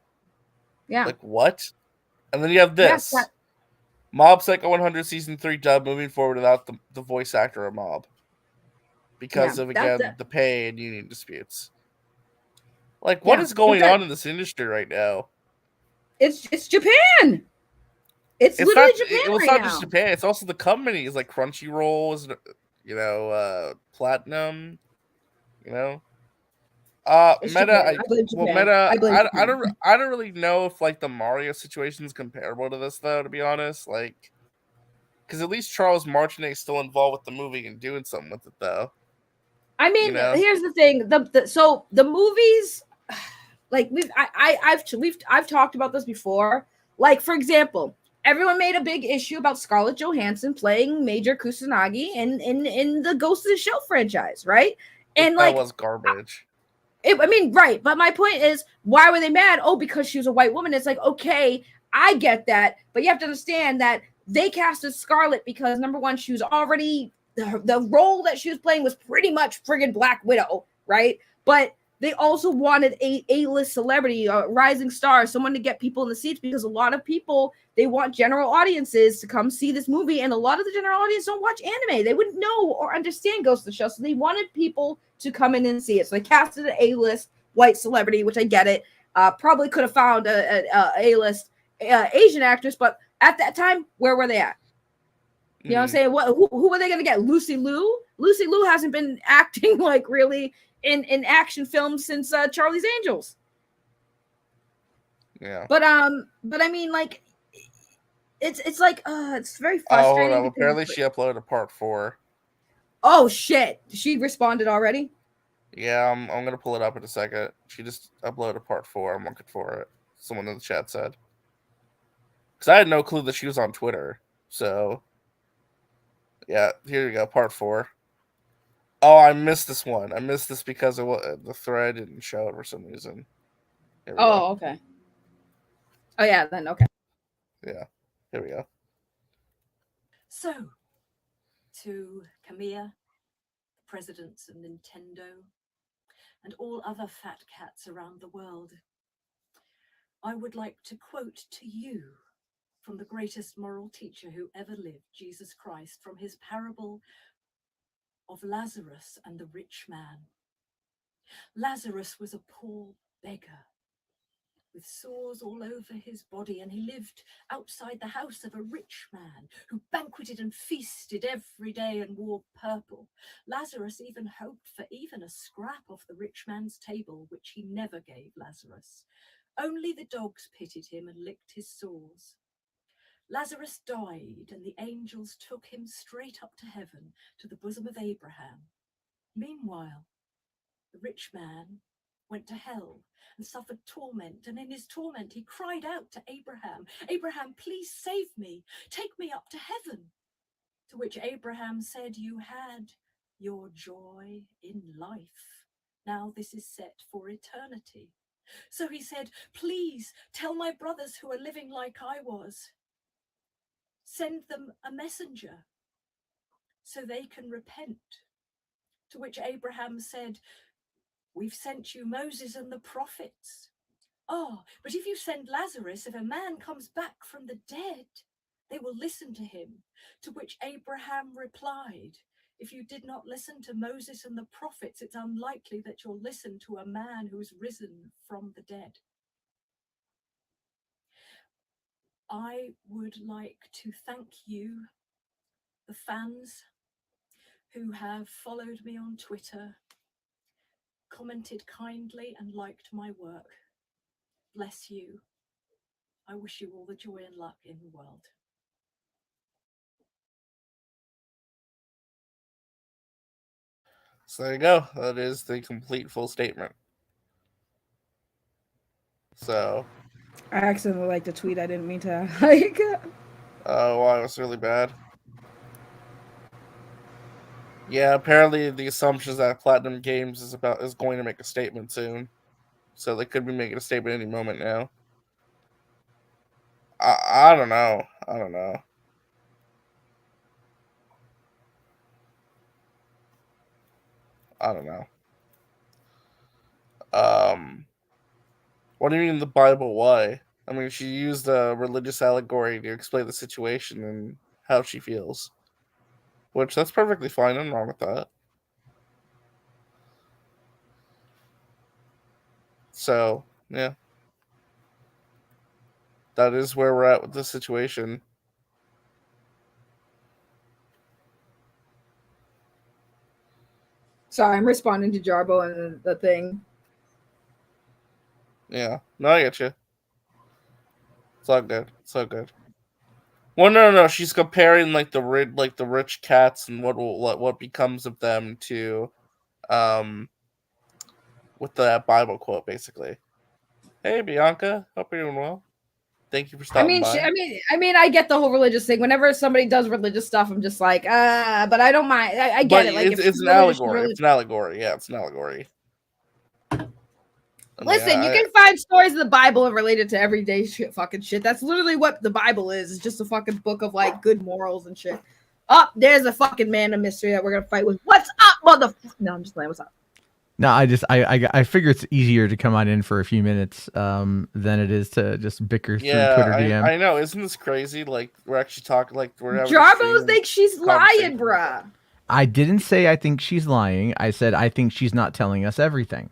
Yeah. Like, what? And then you have this. Yes, Mob Psycho 100 Season 3 dub moving forward without the voice actor of Mob. Because of, again, the pay and union disputes. Like, what is going on in this industry right now? It's Japan. It's literally Japan It's right not now. just Japan. It's also the companies like Crunchyroll, Platinum. Meta. Japan. I blame Japan. Meta. I blame Japan. I don't really know if like the Mario situation is comparable to this though. To be honest, like, because at least Charles Martinet is still involved with the movie and doing something with it though. I mean, here's the thing: so the movies, like I've talked about this before. Like, for example, everyone made a big issue about Scarlett Johansson playing Major Kusanagi in the Ghost of the Shell franchise, right? And that was garbage. I mean, right. But my point is, why were they mad? Oh, because she was a white woman. It's like, okay, I get that. But you have to understand that they casted Scarlett because, number one, she was already, the role that she was playing was pretty much friggin' Black Widow, right? But they also wanted a A-list celebrity, a rising star, someone to get people in the seats, because a lot of people, they want general audiences to come see this movie, and a lot of the general audience don't watch anime. They wouldn't know or understand Ghost of the Shell, so they wanted people to come in and see it. So they casted an A-list white celebrity, which I get it. Probably could have found a A-list Asian actress, but at that time, where were they at? You know what I'm saying? Who were they going to get? Lucy Liu? Lucy Liu hasn't been acting like really in action films since Charlie's Angels. Yeah. But I mean, like, it's like it's very frustrating. Oh, apparently she uploaded part 4. Oh shit! She responded already. Yeah, I'm gonna pull it up in a second. She just uploaded part 4. I'm looking for it. Someone in the chat said. Because I had no clue that she was on Twitter. So, yeah, here you go, part 4. Oh, I missed this one. I missed this because the thread didn't show it for some reason. Oh, okay. Oh, yeah, then okay. Yeah, here we go. So, to Kamiya, the presidents of Nintendo, and all other fat cats around the world, I would like to quote to you from the greatest moral teacher who ever lived, Jesus Christ, from his parable of Lazarus and the rich man. Lazarus was a poor beggar with sores all over his body, and he lived outside the house of a rich man who banqueted and feasted every day and wore purple. Lazarus even hoped for even a scrap off the rich man's table, which he never gave Lazarus. Only the dogs pitied him and licked his sores. Lazarus died, and the angels took him straight up to heaven, to the bosom of Abraham. Meanwhile, the rich man went to hell and suffered torment, and in his torment he cried out to Abraham, "Abraham, please save me, take me up to heaven." To which Abraham said, "You had your joy in life. Now this is set for eternity." So he said, "Please tell my brothers who are living like I was, send them a messenger so they can repent." To which Abraham said, "We've sent you Moses and the prophets." "Oh, but if you send Lazarus, if a man comes back from the dead, They will listen to him. To which Abraham replied, if you did not listen to Moses and the prophets, it's unlikely that you'll listen to a man who's risen from the dead. I would like to thank you, the fans who have followed me on Twitter, commented kindly and liked my work. Bless you. I wish you all the joy and luck in the world. So there you go. That is the complete full statement. So. I accidentally liked a tweet I didn't mean to like. Oh, wow, it was really bad. Yeah, apparently the assumption is that Platinum Games is going to make a statement soon. So they could be making a statement any moment now. I don't know. I don't know. What do you mean the Bible? Why? I mean, she used a religious allegory to explain the situation and how she feels. Which, that's perfectly fine. Nothing wrong with that. So, yeah. That is where we're at with the situation. Sorry, I'm responding to Jarbo and the thing. Yeah. No, I get you. It's all good. It's all good. Well, no. She's comparing like the rich cats and what becomes of them to, with that Bible quote, basically. Hey, Bianca, hope you're doing well. Thank you for stopping by. I get the whole religious thing. Whenever somebody does religious stuff, I'm just like, but I don't mind. I get it. Like, it's an allegory. It's an allegory. Yeah, it's an allegory. Listen, you can find stories in the Bible and relate it to everyday fucking shit. That's literally what the Bible is. It's just a fucking book of like good morals and shit. Oh, there's a fucking man of mystery that we're gonna fight with. What's up, motherfucker? No, I'm just playing. What's up? No, I figure it's easier to come on in for a few minutes than it is to just bicker through Twitter DM. I know. Isn't this crazy? Like, we're actually talking, like, we're having Jarbo thinks she's lying, bruh. I didn't say I think she's lying. I said I think she's not telling us everything.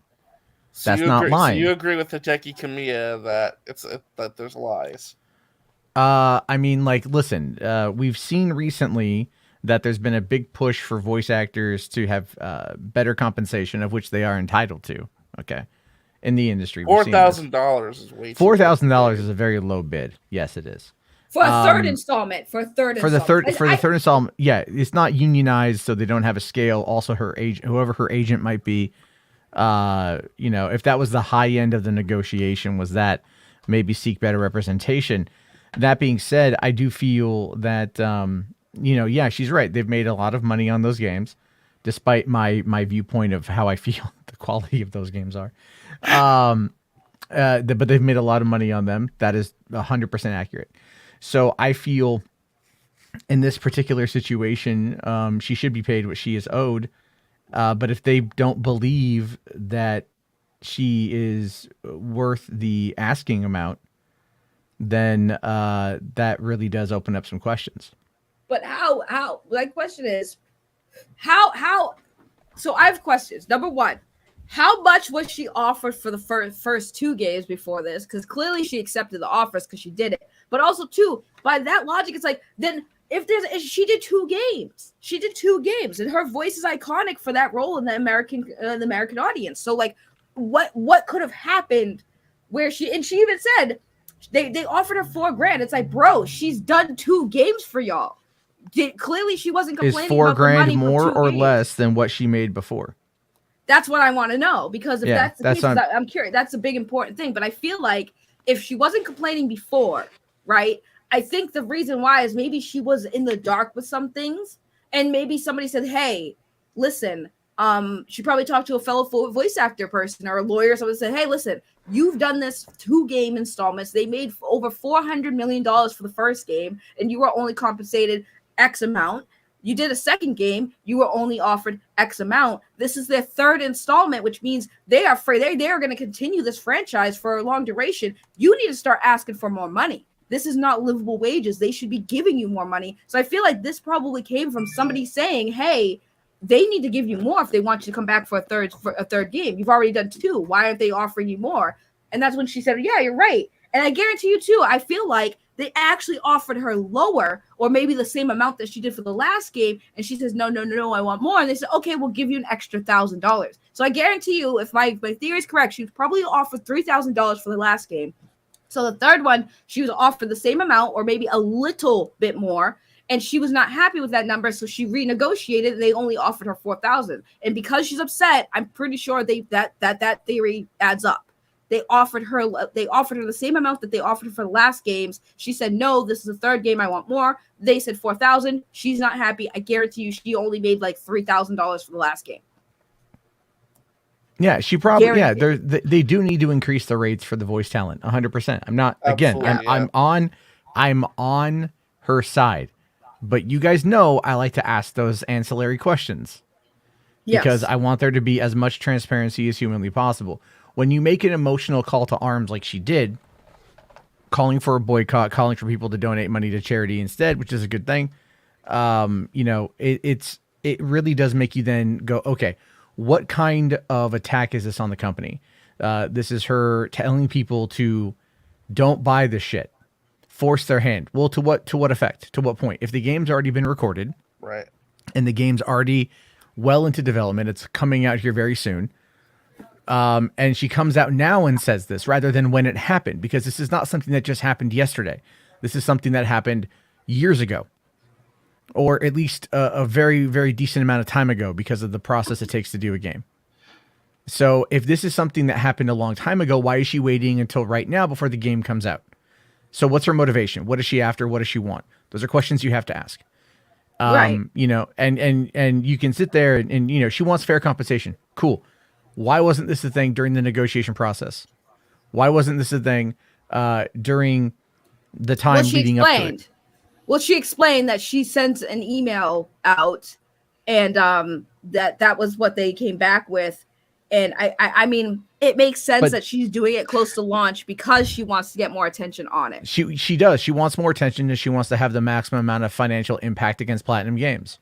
So that's not lying. So you agree with Hideki Kamiya that that there's lies? I mean, like, listen, we've seen recently that there's been a big push for voice actors to have better compensation, of which they are entitled to. Okay, in the industry, $4,000 is way. $4,000 is a very low bid. Yes, it is. For a third installment. For the third installment, yeah, it's not unionized, so they don't have a scale. Also, her agent, whoever her agent might be, if that was the high end of the negotiation, was that maybe seek better representation. That being said, I do feel that. Yeah, she's right. They've made a lot of money on those games, despite my viewpoint of how I feel the quality of those games are. But they've made a lot of money on them. That is 100% accurate. So I feel in this particular situation, she should be paid what she is owed. But if they don't believe that she is worth the asking amount, then that really does open up some questions. But how? My question is, how? So I have questions. Number one, how much was she offered for the first two games before this? Because clearly she accepted the offers because she did it. But also, two, by that logic, it's like, then if she did two games, and her voice is iconic for that role in the American audience. So like, what could have happened where she even said they offered her $4,000. It's like, bro, she's done 2 games for y'all. Clearly she wasn't complaining. Is $4,000 more or less than what she made before? That's what I want to know, because if that's the case, I'm curious. That's a big important thing. But I feel like if she wasn't complaining before, right? I think the reason why is maybe she was in the dark with some things, and maybe somebody said, "Hey, listen." She probably talked to a fellow voice actor person or a lawyer. Someone said, "Hey, listen, you've done this 2 game installments. They made over $400 million for the first game, and you were only compensated X amount. You did a second game, you were only offered X amount. This is their 3rd installment, which means they are going to continue this franchise for a long duration. You need to start asking for more money." this is not livable wages. They should be giving you more money. So I feel like this probably came from somebody saying, hey, they need to give you more if they want you to come back for a third game. You've already done 2. Why aren't they offering you more? And that's when she said, yeah, you're right. And I guarantee you too, I feel like they actually offered her lower or maybe the same amount that she did for the last game. And she says, no, I want more. And they said, okay, we'll give you an extra $1,000. So I guarantee you, if my theory is correct, she was probably offered $3,000 for the last game. So the third one, she was offered the same amount or maybe a little bit more. And she was not happy with that number, so she renegotiated. And they only offered her $4,000. And because she's upset, I'm pretty sure that theory adds up. They offered her the same amount that they offered for the last games. She said, no, this is the third game. I want more. They said $4,000. She's not happy. I guarantee you she only made like $3,000 for the last game. Yeah, she probably, they do need to increase the rates for the voice talent. 100%. I'm not, again, I'm on her side, but you guys know I like to ask those ancillary questions because I want there to be as much transparency as humanly possible. When you make an emotional call to arms like she did, calling for a boycott, calling for people to donate money to charity instead, which is a good thing, it really does make you then go, okay, what kind of attack is this on the company? This is her telling people to don't buy this shit, force their hand. Well, to what effect? To what point? If the game's already been recorded, right, and the game's already well into development, it's coming out here very soon. And she comes out now and says this rather than when it happened, because this is not something that just happened yesterday. This is something that happened years ago, or at least a very, very decent amount of time ago because of the process it takes to do a game. So if this is something that happened a long time ago, why is she waiting until right now before the game comes out? So what's her motivation? What is she after? What does she want? Those are questions you have to ask. Right. And you can sit there and she wants fair compensation. Cool. Why wasn't this a thing during the negotiation process? Why wasn't this a thing during the time leading up to it? Well, she explained that she sent an email out, and that was what they came back with. And I mean, it makes sense that she's doing it close to launch because she wants to get more attention on it. She does. She wants more attention, and she wants to have the maximum amount of financial impact against Platinum Games.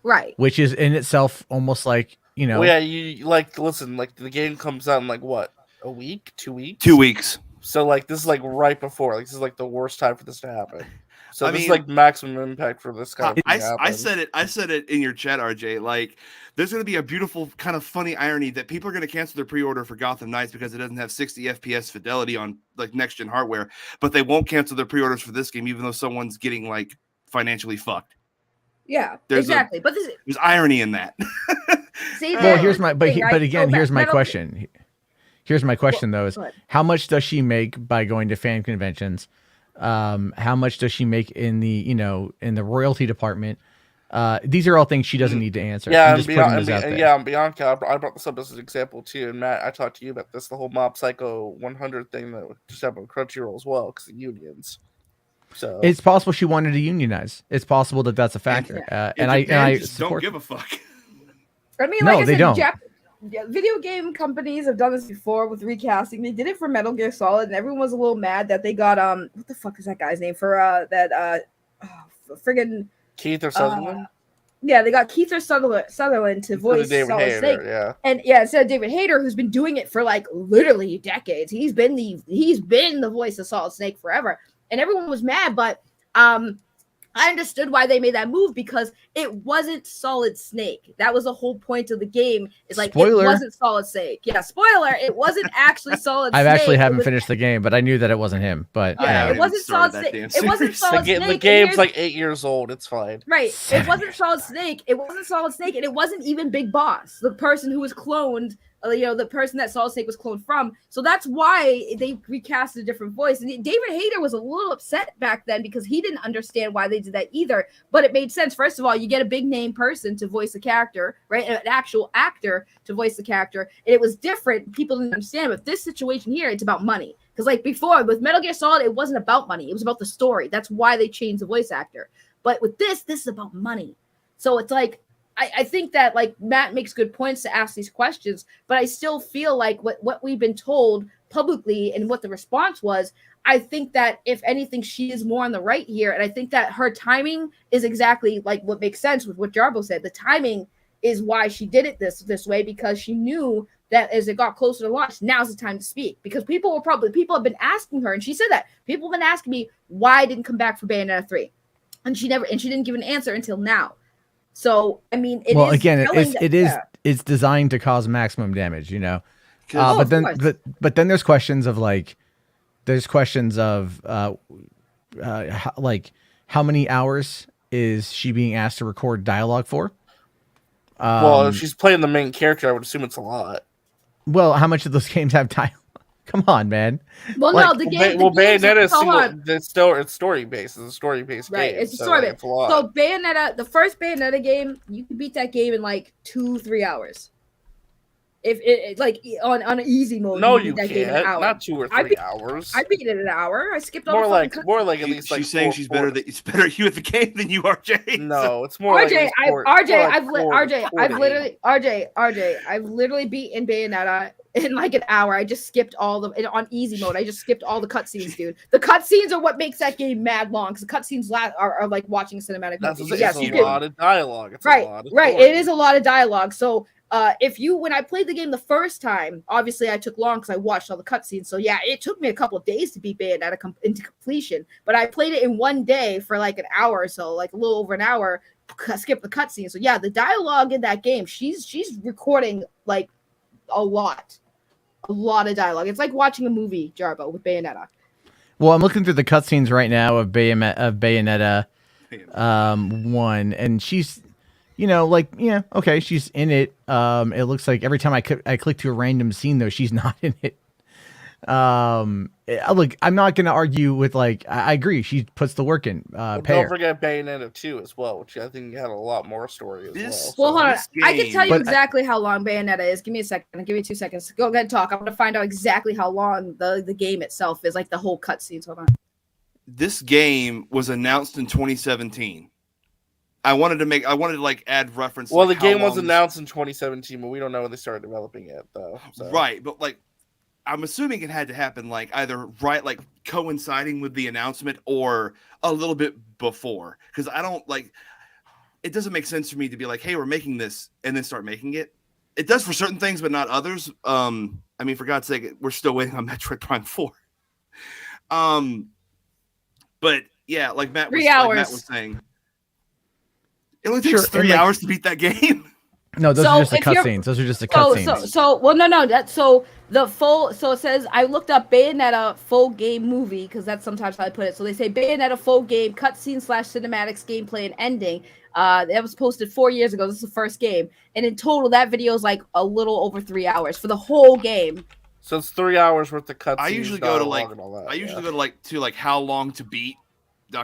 Right. Which is in itself almost like, Well, yeah, you listen, the game comes out in what, a week, 2 weeks? 2 weeks. So this is right before. This is the worst time for this to happen. So this is maximum impact for this kind of thing. I said it in your chat, RJ. There's going to be a beautiful kind of funny irony that people are going to cancel their pre-order for Gotham Knights because it doesn't have 60 FPS fidelity on next gen hardware, but they won't cancel their pre-orders for this game even though someone's getting financially fucked. Yeah, exactly. But there's irony in that. Here's my question. Here's my question though: is how much does she make by going to fan conventions? How much does she make in the in the royalty department? These are all things she doesn't need to answer. Yeah, and Bianca, I brought this up as an example too. And Matt, I talked to you about this, the whole Mob Psycho 100 thing that just happened with Crunchyroll as well, because of unions. So it's possible she wanted to unionize. It's possible that that's a factor. And I just don't give a fuck. I mean, no, they don't. Video game companies have done this before with recasting. They did it for Metal Gear Solid, and everyone was a little mad that they got what the fuck is that guy's name for friggin' Keith or Sutherland? Yeah, they got Keith or Sutherland to voice Solid Snake. Yeah. And instead of David Hayter, who's been doing it for literally decades. He's been the voice of Solid Snake forever. And everyone was mad, but I understood why they made that move because it wasn't Solid Snake. That was the whole point of the game. It's spoiler. It wasn't Solid Snake. Yeah, spoiler. It wasn't actually Solid Snake. I actually haven't finished the game, but I knew that it wasn't him. But it wasn't Solid Snake. It wasn't Solid Snake. The game's 8 years old. It's fine. Right. It wasn't Solid Snake. It wasn't Solid Snake, and it wasn't even Big Boss, the person who was cloned. The person that Solid Snake was cloned from. So that's why they recast a different voice. And David Hayter was a little upset back then because he didn't understand why they did that either. But it made sense. First of all, you get a big name person to voice a character, right? An actual actor to voice the character. And it was different. People didn't understand. But this situation here, it's about money. Because before, with Metal Gear Solid, it wasn't about money. It was about the story. That's why they changed the voice actor. But with this is about money. So it's I think that Matt makes good points to ask these questions, but I still feel like what we've been told publicly and what the response was, I think that if anything, she is more on the right here, and I think that her timing is exactly like what makes sense with what Jarbo said. The timing is why she did it this way, because she knew that as it got closer to launch, now's the time to speak. Because people have been asking her, and she said that people have been asking me why I didn't come back for Bayonetta 3, and she didn't give an answer until now. So I mean, it's designed to cause maximum damage, you know. But then there's questions of like. There's questions of how many hours is she being asked to record dialogue for? Well, if she's playing the main character, I would assume it's a lot. Well, how much of those games have dialogue? Come on, man. Well, no, the game. Bayonetta is it's story based. It's a story based game. Right, it's a story based. So Bayonetta, the first Bayonetta game, you can beat that game in like 2-3 hours. If it like on an easy mode, no, you can't. Not 2 or 3 hours. I beat it in an hour. I skipped all more like at least. She's saying she's better at you at the game than you are, Jay. No, it's more RJ. I've literally beaten Bayonetta in like an hour. I just skipped on easy mode. I just skipped all the cutscenes, dude. The cutscenes are what makes that game mad long, because the cutscenes are like watching a cinematic movie. Yes, a lot of dialogue. It's right, a lot of right. story. It is a lot of dialogue. So. When I played the game the first time, obviously I took long because I watched all the cutscenes. So yeah, it took me a couple of days to beat Bayonetta into completion. But I played it in one day for like an hour or so, like a little over an hour. Skip the cutscenes. So yeah, the dialogue in that game, she's recording like a lot of dialogue. It's like watching a movie, Jarbo, with Bayonetta. Well, I'm looking through the cutscenes right now of Bayonetta 1, and she's. Okay, she's in it. It looks like every time I click to a random scene, though, she's not in it. Look, I'm not going to argue with, like, I agree. She puts the work in. Don't forget Bayonetta 2 as well, which I think had a lot more story as well. Well, hold on. I can tell you exactly how long Bayonetta is. Give me a second. Give me 2 seconds. Go ahead and talk. I'm going to find out exactly how long the game itself is, like the whole cutscenes. Hold on. This game was announced in 2017. I wanted to like add reference. Well, like the game was announced in 2017, but we don't know when they started developing it, though. So. Right, but like, I'm assuming it had to happen like either like coinciding with the announcement or a little bit before, because I don't like. It doesn't make sense for me to be like, "Hey, we're making this," and then start making it. It does for certain things, but not others. I mean, for God's sake, we're still waiting on Metroid Prime 4. But yeah, like Matt was saying. It only takes 3 hours to beat that game. No, those are just the cutscenes. Those are just the cutscenes. So it says, I looked up Bayonetta full game movie, because that's sometimes how I put it. So they say Bayonetta full game cutscene / cinematics gameplay and ending. That was posted 4 years ago. This is the first game, and in total, that video is like a little over 3 hours for the whole game. So it's 3 hours worth of cutscenes. I usually go to like how long to beat.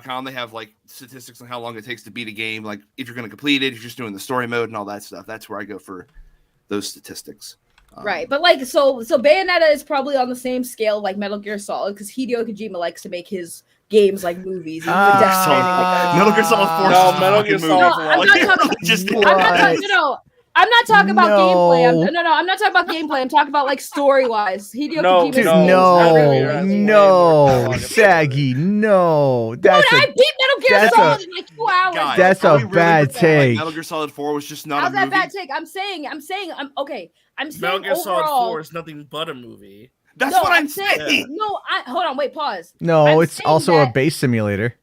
.com. They have like statistics on how long it takes to beat a game, like if you're going to complete it, if you're just doing the story mode and all that stuff. That's where I go for those statistics. Right, but like so Bayonetta is probably on the same scale like Metal Gear Solid, because Hideo Kojima likes to make his games like movies. Metal Gear Solid 4. Metal Gear Solid. I'm not talking about gameplay. I'm not talking about gameplay. I'm talking about like story wise. No, Saggy, no. I beat Metal Gear Solid in like 2 hours. Guys, that's a bad take. Metal Gear Solid 4 was just not How's a movie. That bad take? I'm saying Metal Gear Solid 4 is nothing but a movie. That's what I'm saying. Yeah. No, hold on, wait, pause. No, it's also a base simulator.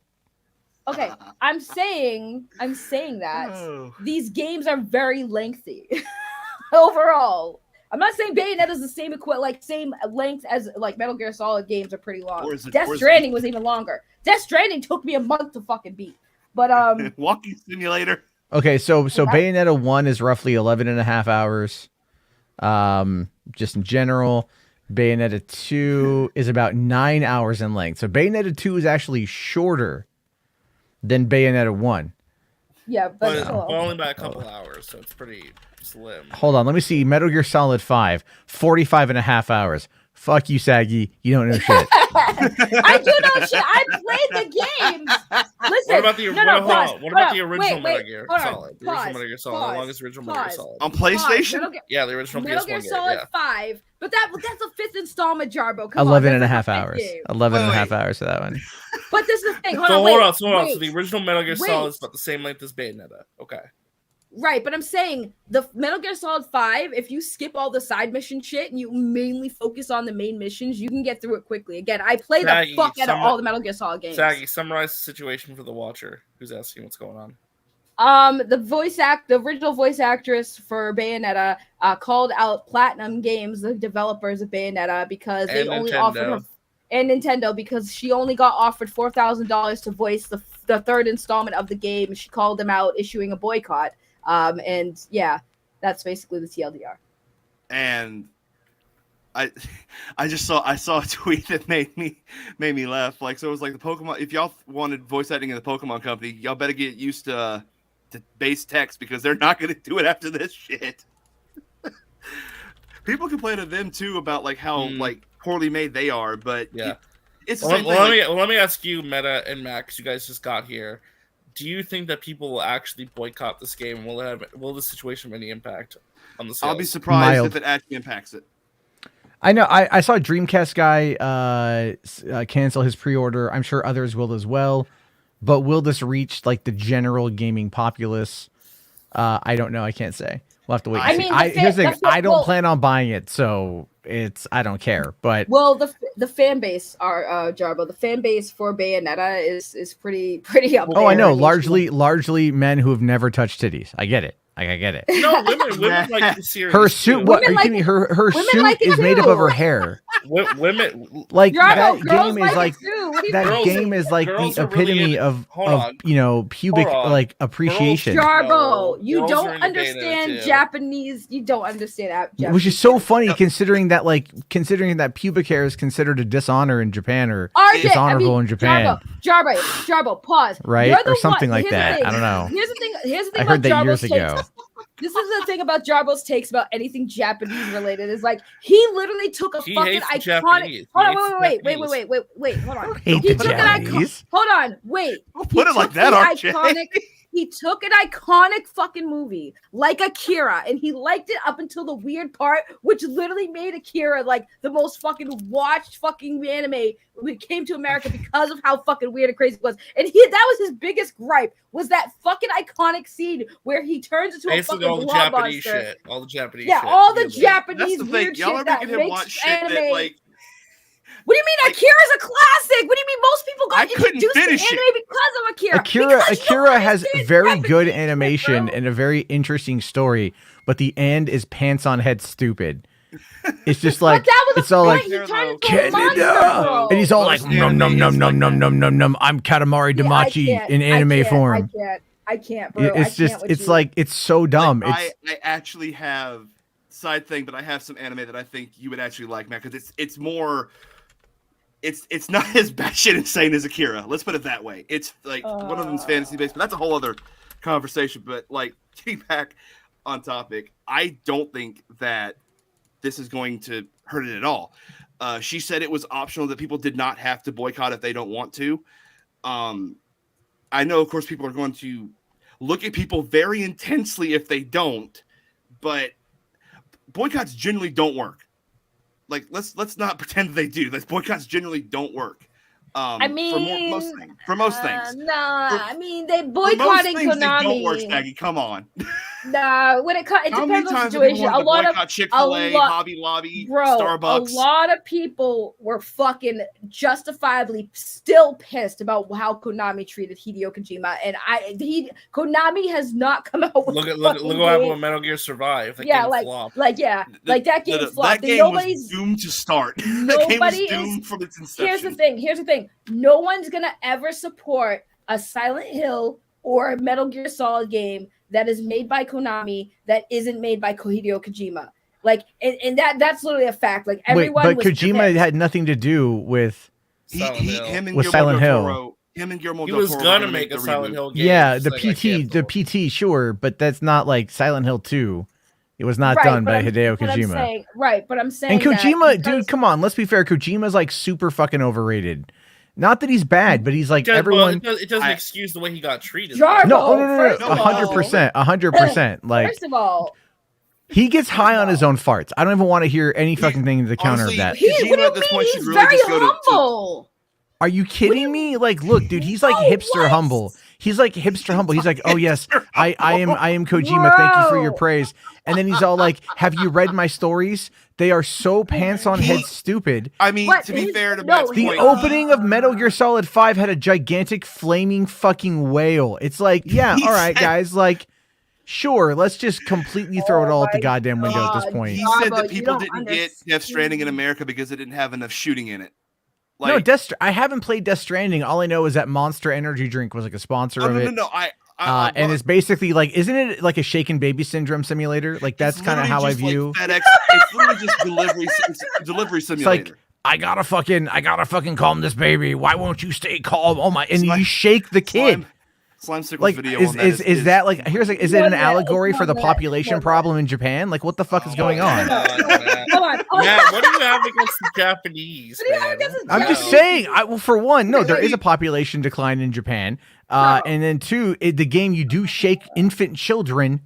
Okay, I'm saying that these games are very lengthy overall. I'm not saying Bayonetta is the same same length as like Metal Gear Solid games are pretty long. Death Stranding was even longer. Death Stranding took me a month to fucking beat. But walking simulator. Okay, so Bayonetta 1 is roughly 11 and a half hours. Just in general, Bayonetta 2 is about 9 hours in length. So Bayonetta 2 is actually shorter than Bayonetta 1. Yeah, but only by a couple hours, so it's pretty slim. Hold on, let me see. Metal Gear Solid 5, 45 and a half hours. Fuck you, Saggy. You don't know shit. I do know shit. I played the games. Listen, What about the pause, what about the hold on. original Wait, Metal Gear hold on, Solid? The original pause, Metal Gear Solid. How long is the original Metal Gear pause. Solid? On PlayStation? Yeah, the original Metal PS1 Gear game. Solid Yeah. 5, but that's a fifth installment, Jarbo. Come 11 on, and a that's half like a hours. fifth game. 11 and a half Wait. hours for that one. But this is the thing. Hold So on, hold wait, on, so hold on. wait. So the original Metal Gear wait. Solid is about the same length as Bayonetta. Okay. Right, but I'm saying the Metal Gear Solid 5, if you skip all the side mission shit and you mainly focus on the main missions, you can get through it quickly. Again, I play Saggy, the fuck out of all the Metal Gear Solid games. Saggy, summarize the situation for the watcher who's asking what's going on. The original voice actress for Bayonetta called out Platinum Games, the developers of Bayonetta, because they only offered her, and Nintendo, because she only got offered $4,000 to voice the third installment of the game. She called them out, issuing a boycott. And yeah, that's basically the TLDR. And I saw a tweet that made me laugh. Like, so it was like the Pokemon. If y'all wanted voice acting in the Pokemon company, y'all better get used to base text, because they're not going to do it after this shit. People complain to them too about like how like poorly made they are, but yeah, it's the same thing. Let me ask you, Meta and Max, you guys just got here. Do you think that people will actually boycott this game? Will the situation have any impact on the sales? I'll be surprised Mild. if it actually impacts it. I know. I saw a Dreamcast guy cancel his pre-order. I'm sure others will as well. But will this reach like the general gaming populace? I don't know. I can't say. We'll have to wait. And see. Here's the thing. I don't plan on buying it, so I don't care. But the fan base are Jarbo. The fan base for Bayonetta is pretty up there. Oh, I know. Largely men who have never touched titties. I get it. I get it. No, women like the series. Her suit. What? Are you kidding me? Her suit like is made up of her hair. Women like Jarbo, that game is like that game is like girls the are really epitome of pubic like appreciation. Jarbo, you girls don't are into Bayonetta, understand too. Japanese. You don't understand Japanese. Which is so funny considering that pubic hair is considered a dishonor in Japan or dishonorable in Japan. Jarbo, pause. Right? Or something like that. I don't know. Here's the thing I heard that years Jarbo's ago. takes. This is the thing about Jarbo's takes about anything Japanese related. Is like he literally took a fucking iconic. Hold on, wait. Hold on. Hate the Japanese. Hold on, wait. Put it like that, RJ. He took an iconic fucking movie like Akira, and he liked it up until the weird part, which literally made Akira like the most fucking watched fucking anime when it came to America because of how fucking weird and crazy it was. And that was his biggest gripe, was that fucking iconic scene where he turns into basically a all the fucking Japanese monster. shit. All the Japanese Yeah, shit. all the That's Japanese the thing. weird Y'all are shit that making him watch makes shit anime. that like. What do you mean Akira's a classic? What do you mean most people got introduced to anime because of Akira? Akira has very good animation and a very interesting story, but the end is pants on head stupid. It's just like it's all like Canada, and he's all like num num num num num num num num. I'm Katamari Damacy in anime form. I can't, bro. It's just it's like it's so dumb. I actually have side thing, but I have some anime that I think you would actually like, man, because it's more. It's not as batshit insane as Akira. Let's put it that way. It's like one of them's fantasy based, but that's a whole other conversation. But like getting back on topic, I don't think that this is going to hurt it at all. She said it was optional, that people did not have to boycott if they don't want to. I know, of course, people are going to look at people very intensely if they don't, but boycotts generally don't work. Like, let's not pretend they do. Like, boycotts generally don't work. I mean, for most things. I mean, they boycotting Konami. They don't work, Staggy. Come on. Nah, when it depends on the situation. A lot of Chick-fil-A, Hobby Lobby, Starbucks. A lot of people were fucking justifiably still pissed about how Konami treated Hideo Kojima, and Konami has not come out with. Look what happened with Metal Gear Survive. That game flopped. That game flopped. That game was doomed to start. That game was doomed from its inception. Here's the thing. No one's gonna ever support a Silent Hill or a Metal Gear Solid game that is made by Konami that isn't made by Hideo Kojima. Like, and that's literally a fact. Like, everyone. Wait, but Kojima had nothing to do with him and Silent Hill. Him and Guillermo he del was Toro gonna make a Silent Hill game. Yeah, the PT, sure, but that's not like Silent Hill 2. It was not Right, done but by I'm- Hideo but I'm Kojima. saying- right, but I'm saying And Kojima, that dude, because- come on, let's be fair. Kojima's like super fucking overrated. Not that he's bad, but he's like Well, everyone. it doesn't excuse the way he got treated. Jarbo, No, first of all- 100%, 100%. Like First of all, he gets high on his own farts. I don't even want to hear any fucking thing to the counter of honestly, that. what do Kojima you at this mean? point should He's really very just go to- humble. Are you kidding me? Like, look, dude, he's like No, hipster what? humble. He's like hipster humble. He's like, oh yes, I am Kojima. Thank you for your Bro. praise. And then he's all like, have you read my stories? They are so pants on head stupid. I mean, What? to be He's- fair to no, Matt's The point, opening of Metal Gear Solid 5 had a gigantic flaming fucking whale. It's like, yeah, He all right, said- guys, like, sure, let's just completely throw it all at the my goddamn window at this God. point. he Jarbo, said that you people don't didn't get Death Stranding in America because it didn't have enough shooting in it. No, Like, I haven't played Death Stranding. All I know is that Monster Energy drink was like a sponsor of it. no. And it's basically like, isn't it like a shaken baby syndrome simulator? Like that's it's kind of how I literally view. just like FedEx. It's literally just delivery It's simulator. like I gotta fucking calm this baby. Why won't you stay calm? Oh my! And Slime- you shake the kid. Slime Sickles Like video is on that is that like here's like is it an Not that, allegory it's for the not that, population it's not problem in Japan? Like what the fuck is going on? Hold on. Matt, what do you have against the Japanese? What do you have man? against the I'm just Japanese? saying. Well, for one, no, there is a population decline in Japan, and then two, the game you do shake infant children,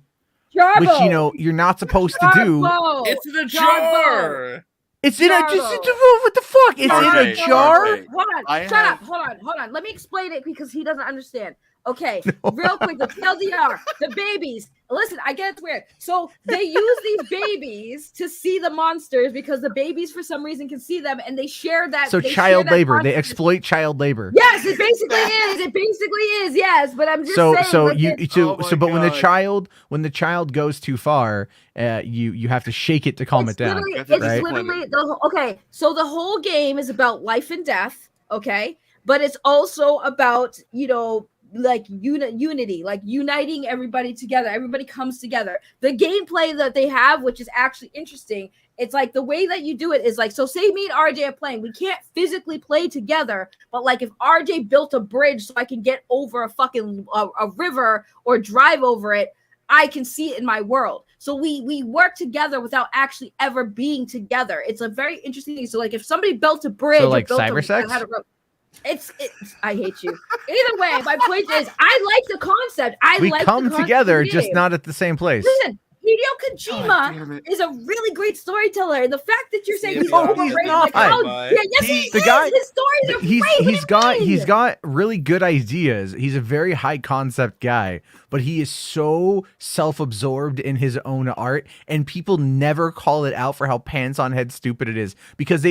Jarbo, which you know you're not supposed to do. Jarbo, It's in a Jarbo. jar. It's in a Jarbo. what the fuck? It's in a RJ, jar. RJ. Hold on, I shut have- up. Hold on. Let me explain it because he doesn't understand. Okay, real quick, the TLDR, the babies. Listen, I get it's weird. So they use these babies to see the monsters because the babies, for some reason, can see them, and they share that. So they share child that labor. They consciousness. exploit child labor. Yes, it basically is. It basically is. Yes, but I'm just So saying. so like, you it's- so Oh my so but God. when the child goes too far, you have to shake it to calm it down. You have It's to Right? literally okay. So the whole game is about life and death. Okay, but it's also about like unity, like uniting everybody together. Everybody comes together. The gameplay that they have, which is actually interesting, it's like the way that you do it is like, so say me and RJ are playing, we can't physically play together, but like if RJ built a bridge so I can get over a fucking a river or drive over it, I can see it in my world. So we work together without actually ever being together. It's a very interesting thing. So like if somebody built a bridge, So, or like built cyber sex? It's I hate you. Either way, my point is I like the concept. We like come the concept together, of the just game. not at the same place. Listen, Hideo God Kojima damn it. is a really great storyteller. And the fact that you're saying Yeah, he's yeah, overrated, he's not. like, how Bye. yeah, yes, He- he the is. guy- His stories are great. What do you He's mean? got really good ideas. He's a very high concept guy, but he is so self-absorbed in his own art, and people never call it out for how pants on head stupid it is because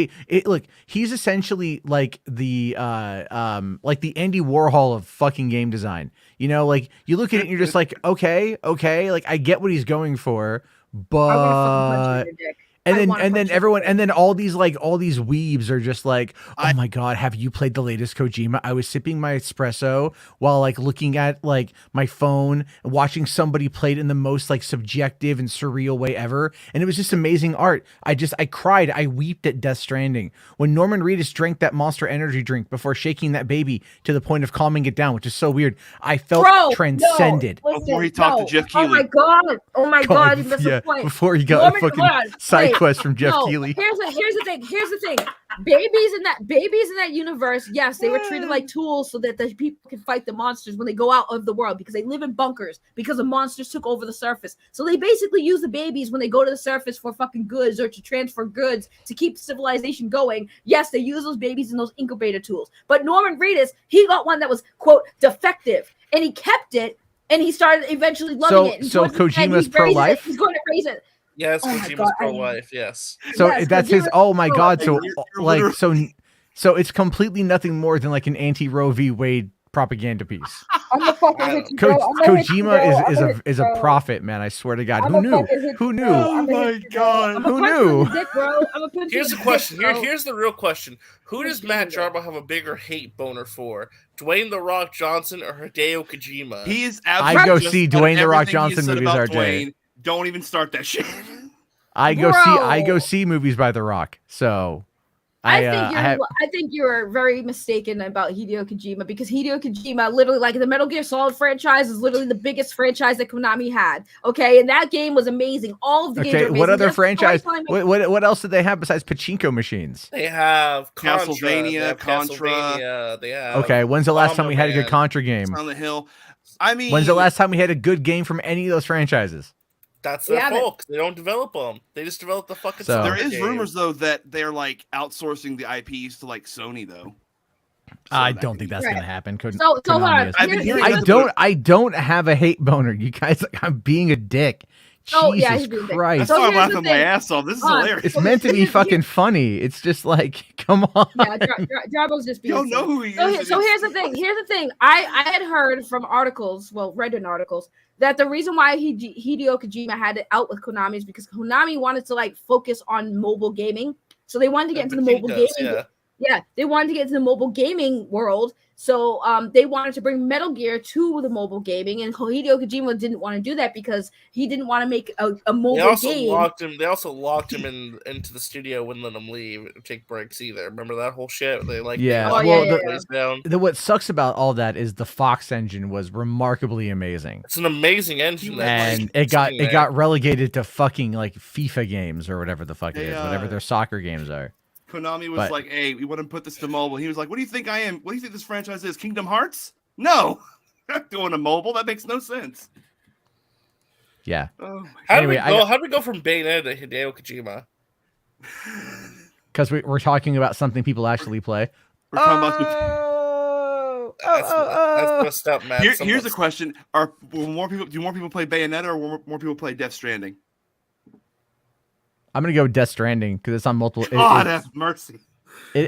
look, he's essentially like the Andy Warhol of fucking game design. You know, like you look at it and you're just like, okay, like I get what he's going for, I want to fucking punch you but in your dick. and I then wanna and then punch you. everyone and then all these weebs are just like, oh I- my god, have you played the latest Kojima? I was sipping my espresso while like looking at like my phone and watching somebody play it in the most like subjective and surreal way ever, and it was just amazing art. I cried, I weeped at Death Stranding when Norman Reedus drank that Monster Energy drink before shaking that baby to the point of calming it down, which is so weird. I felt Bro, transcended. No, listen, Before he talked to no. Jeff Oh my Keighley. god! Oh my god! That's yeah, the point. before he got Norman- a fucking hold on, side wait, quest from Jeff no, Keighley. Here's the thing. Here's the thing. Babies in that universe, yes, they were treated like tools so that the people can fight the monsters when they go out of the world because they live in bunkers because the monsters took over the surface. So they basically use the babies when they go to the surface for fucking goods or to transfer goods to keep civilization going. Yes, they use those babies in those incubator tools. But Norman Reedus, he got one that was quote defective and he kept it and he started eventually loving it. And So towards the end, Kojima's he's raising it. pro-life? He's going to raise it. Yes, Oh my Kojima's God, I- pro-life. Yes. So Yes, that's but his. you're- Oh my god! So You're like literally- so it's completely nothing more than like an anti-Roe v. Wade propaganda piece. I'm the fucking hit you, Co- bro. I'm gonna hit you, bro. Kojima I'm gonna hit is you, a bro. prophet, man. I swear to God. I'm Who a knew? fucking hit Who you, knew? bro. Oh I'm gonna my hit you, bro. God. I'm Who a punch knew? you in the dick, bro. I'm a punch you Here's in the the question. dick, bro. Here's the real question. Who does Matt Jarbo have a bigger hate boner for? Dwayne The Rock Johnson or Hideo Kojima? He is I absolutely go just see about Dwayne The Rock everything you Johnson said movies, about RJ. Dwayne. Don't even start that shit. I go Bro. see movies by The Rock. So I think you're very mistaken about Hideo Kojima, because Hideo Kojima literally, like, the Metal Gear Solid franchise is literally the biggest franchise that Konami had. Okay, and that game was amazing. All of the games are amazing. What other That's the franchise? storytelling- What else did they have besides pachinko machines? They have Contra, Castlevania, they have Contra. Castlevania, they have Okay, when's the last time we had a good Bomberman. Contra game? On the Hill. I mean, When's the last time we had a good game from any of those franchises? That's their Yeah, but- fault. They don't develop them. They just develop the fucking. So- there soccer is game. rumors though that they're like outsourcing the IPs to like Sony though. I that don't could think be- that's Right. gonna happen. So hold Konami on. is. I've been hearing that I don't have a hate boner. You guys, I'm being a dick. Oh, yeah, Jesus he's being a dick. Christ. That's So why I'm here's the laughing my thing. ass off. This is Hold on. hilarious. It's meant to be fucking funny. It's just like, come on. Yeah, Drabo's just being You don't know silly. who he So, is. so here's the thing. Here's the thing. I had heard from articles, well, read in articles, that the reason why Hideo Kojima had it out with Konami is because Konami wanted to like focus on mobile gaming. So they wanted to get into the mobile gaming. Yeah. Yeah, they wanted to get into the mobile gaming world. So they wanted to bring Metal Gear to the mobile gaming, and Hideo Kojima didn't want to do that because he didn't want to make a mobile They also game. locked him. They also locked him into the studio, wouldn't let him leave, take breaks either. Remember that whole shit? They like Yeah. Oh, locked yeah, Well, yeah, the yeah. place down. What sucks about all that is the Fox engine was remarkably amazing. It's an amazing engine, that, And like, it got sitting there. relegated to fucking like FIFA games or whatever the fuck it is, whatever their soccer games are. Konami was But- like, "Hey, we want to put this to mobile." He was like, "What do you think I am? What do you think this franchise is? Kingdom Hearts? No, I'm not doing a mobile. That makes no sense." Yeah. Oh my How Anyway, did we go? How did we go from Bayonetta to Hideo Kojima? Because we're talking about something people actually play. We're talking about. That's messed up, man. Here's the question: do more people play Bayonetta, or will more people play Death Stranding? I'm gonna go Death Stranding because it's on multiple. God have mercy.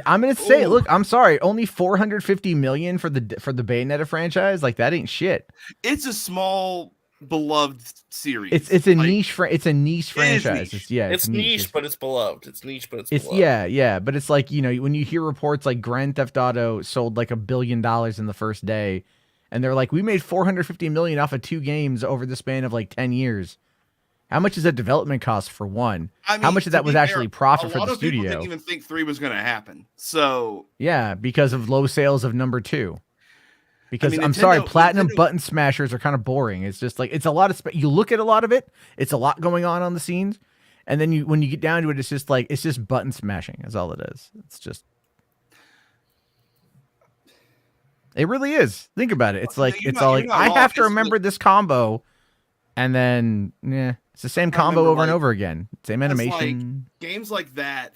I'm gonna say, Ooh. look, I'm sorry, only 450 million for the Bayonetta franchise. Like that ain't shit. It's a small, beloved series. It's a Like, niche. It's a niche franchise. niche. It's niche, but it's beloved. It's niche, but it's beloved. yeah. But it's like, you know, when you hear reports like Grand Theft Auto sold like $1 billion in the first day, and they're like, we made 450 million off of 2 games over the span of like 10 years. How much is the development cost for one? I mean, How much of to that was be fair, actually profit for A lot the of people studio? didn't even think 3 was going to happen. So Yeah, because of low sales of number 2. Because mean, I'm sorry, Nintendo- platinum Nintendo- button smashers are kind of boring. It's just like it's a lot of you look at a lot of it, it's a lot going on the scenes, and then when you get down to it, it's just like it's just button smashing. Is all it is. It's just it really is. Think about it. It's like You're it's not- all you're like not I wrong. have to It's remember this combo, and then it's the same I combo remember, over and like- over again. Same It's like- animation. games like that,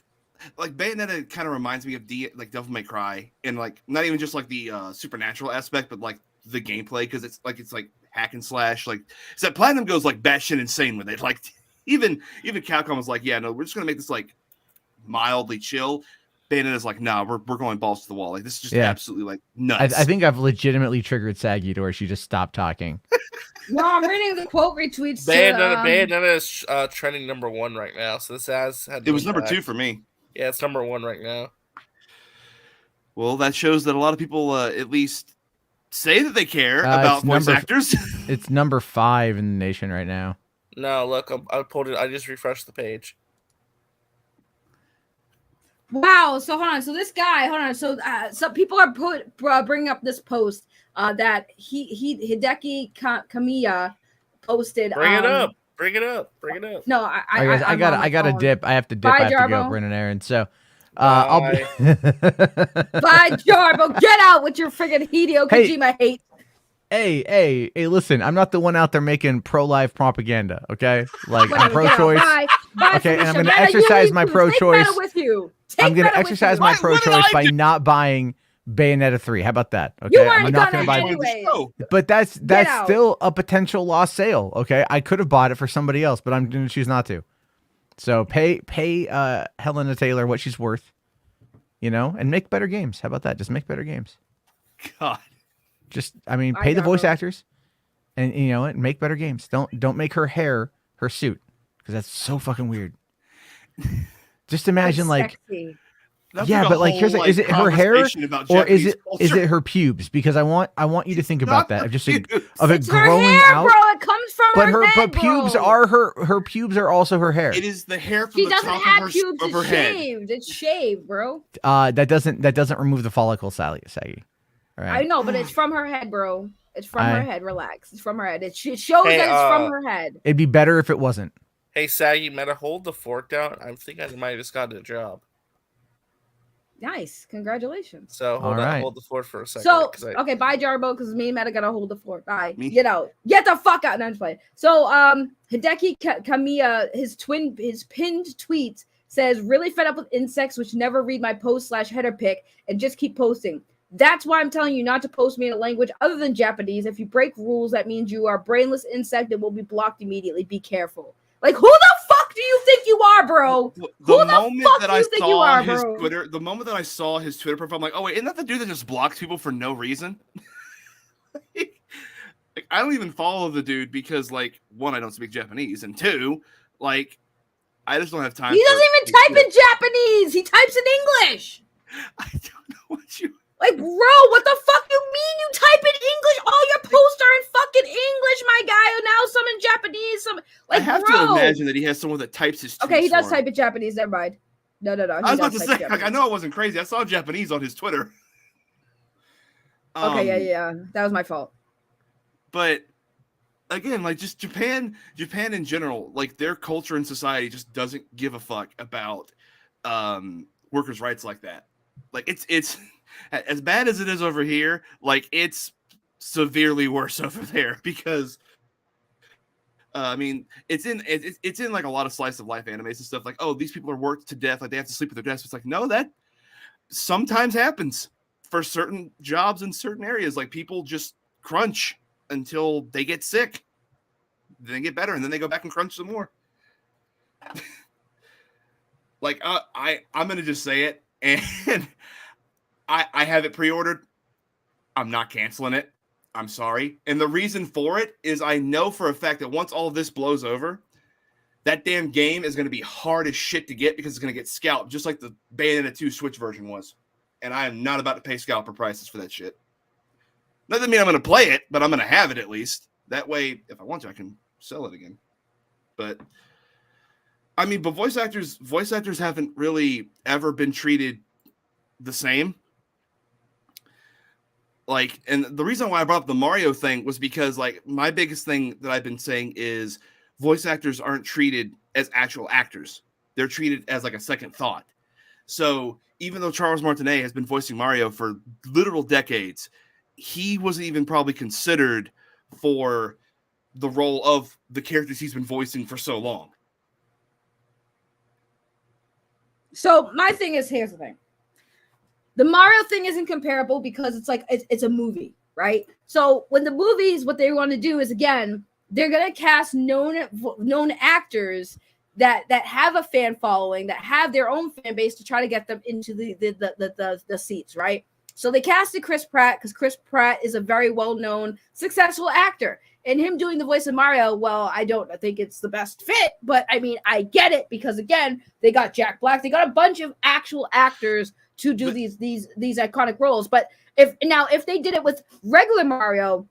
like Bayonetta, kind of reminds me of like Devil May Cry, and like not even just like the supernatural aspect, but like the gameplay, because it's like hack and slash. Like, so that Platinum goes like batshit insane with it. Like even Capcom was like, yeah, no, we're just gonna make this like mildly chill. Bayonetta's like, nah, we're going balls to the wall. Like this is just Yeah. absolutely like nuts. I think I've legitimately triggered Saggy to where she just stopped talking. No, I'm reading the quote retweets. Bayonetta is trending number 1 right now. So this has had it was number 2 for me. Yeah, it's number 1 right now. Well, that shows that a lot of people at least say that they care It's about voice number- actors. It's number 5 in the nation right now. No, look, I pulled it. I just refreshed the page. Wow. So hold on. So this guy, hold on. So some people are bringing up this post that Hideki Kamiya posted. Bring it up. Bring it up. Bring it up. No, I got a dip. I have to dip. Bye, I have to go Jarbo. run an errand. So I'll be. Bye, Jarbo. Get out with your friggin' Hideo Hey. Kojima hate. Hey, listen, I'm not the one out there making pro-life propaganda, okay? Like, I'm Whatever, get out. pro-choice. Bye. Bye, Okay, and I'm Felicia. gonna Meta, you exercise leave my too. pro-choice. Take Meta with you. I'm going to Meta with exercise you. my What did pro-choice I by do? not buying Bayonetta 3. How about that? Okay, You weren't I'm not gonna buy. anyway. But that's out. still a potential lost sale, okay? I could have bought it for somebody else, but I'm going to choose not to. So pay Helena Taylor what she's worth, you know, and make better games. How about that? Just make better games. God. Just, I mean, I pay the got voice her. actors, and you know, and make better games. Don't make her hair her suit, because that's so fucking weird. Just imagine, like, Sexy. That's Yeah, a but like, here's whole, is it her hair conversation about or is Japanese it culture. her pubes? Because I want you to think about that. Not Of just the pubes. of it It's her growing hair, out. bro. It comes from But her head, pubes bro. are her pubes are also her hair. It is the hair from She the doesn't top have of pubes. her It's head. shaved. It's shaved, bro. That doesn't remove the follicle, Saggy. All I right. know, but it's from her head, bro. It's from her head. Relax. It's from her head. It shows Hey, that it's from her head. It'd be better if it wasn't. Hey, Saggy, Meta, hold the fork down. I think I might have just got a job. Nice. Congratulations. So hold the fort for a second. So okay, bye Jarbo, because me and Meta gotta hold the fort. Bye. Get out. Get the fuck out. No, I'm just playing. So Hideki Kamiya, his pinned tweet says, really fed up with insects which never read my post/header pic and just keep posting. That's why I'm telling you not to post me in a language other than Japanese. If you break rules, that means you are a brainless insect and will be blocked immediately. Be careful. Like, who the fuck do you think you are, bro? The moment that I saw his Twitter, the moment that I saw his Twitter profile, I'm like, oh wait, isn't that the dude that just blocks people for no reason? Like, I don't even follow the dude because, like, one, I don't speak Japanese, and two, like, I just don't have time. He doesn't even type in Japanese. He types in English. I don't know what you. Like, bro, what the fuck you mean you type in English? All your posts are in fucking English, my guy. And now some in Japanese, some like. I have to imagine that he has someone that types his. Okay, he does type in Japanese. Never mind. No. I was about to say, like, I know I wasn't crazy. I saw Japanese on his Twitter. Okay, yeah, that was my fault. But again, like, just Japan in general, like, their culture and society just doesn't give a fuck about workers' rights like that. Like, it's as bad as it is over here, like, it's severely worse over there because I mean, it's in like a lot of slice of life animes and stuff, like, oh, these people are worked to death, like they have to sleep with their desks. It's like, no, that sometimes happens for certain jobs in certain areas. Like, people just crunch until they get sick, then they get better, and then they go back and crunch some more. Like, I'm gonna just say it, and I have it pre-ordered. I'm not canceling it. I'm sorry. And the reason for it is I know for a fact that once all of this blows over, that damn game is going to be hard as shit to get because it's going to get scalped, just like the Bayonetta 2 Switch version was. And I am not about to pay scalper prices for that shit. Doesn't mean I'm going to play it, but I'm going to have it at least. That way, if I want to, I can sell it again. But, I mean, but voice actors haven't really ever been treated the same. Like, and the reason why I brought up the Mario thing was because, like, my biggest thing that I've been saying is voice actors aren't treated as actual actors. They're treated as, like, a second thought. So even though Charles Martinet has been voicing Mario for literal decades, he wasn't even probably considered for the role of the characters he's been voicing for so long. So my thing is, here's the thing. The Mario thing isn't comparable because it's like it's a movie, right? So when the movies, what they want to do is, again, they're gonna cast known actors that have a fan following, that have their own fan base to try to get them into the seats, right? So they casted Chris Pratt because Chris Pratt is a very well-known, successful actor. And him doing the voice of Mario, well, I think it's the best fit, but I mean, I get it because, again, they got Jack Black, they got a bunch of actual actors to do these iconic roles. But if they did it with regular Mario,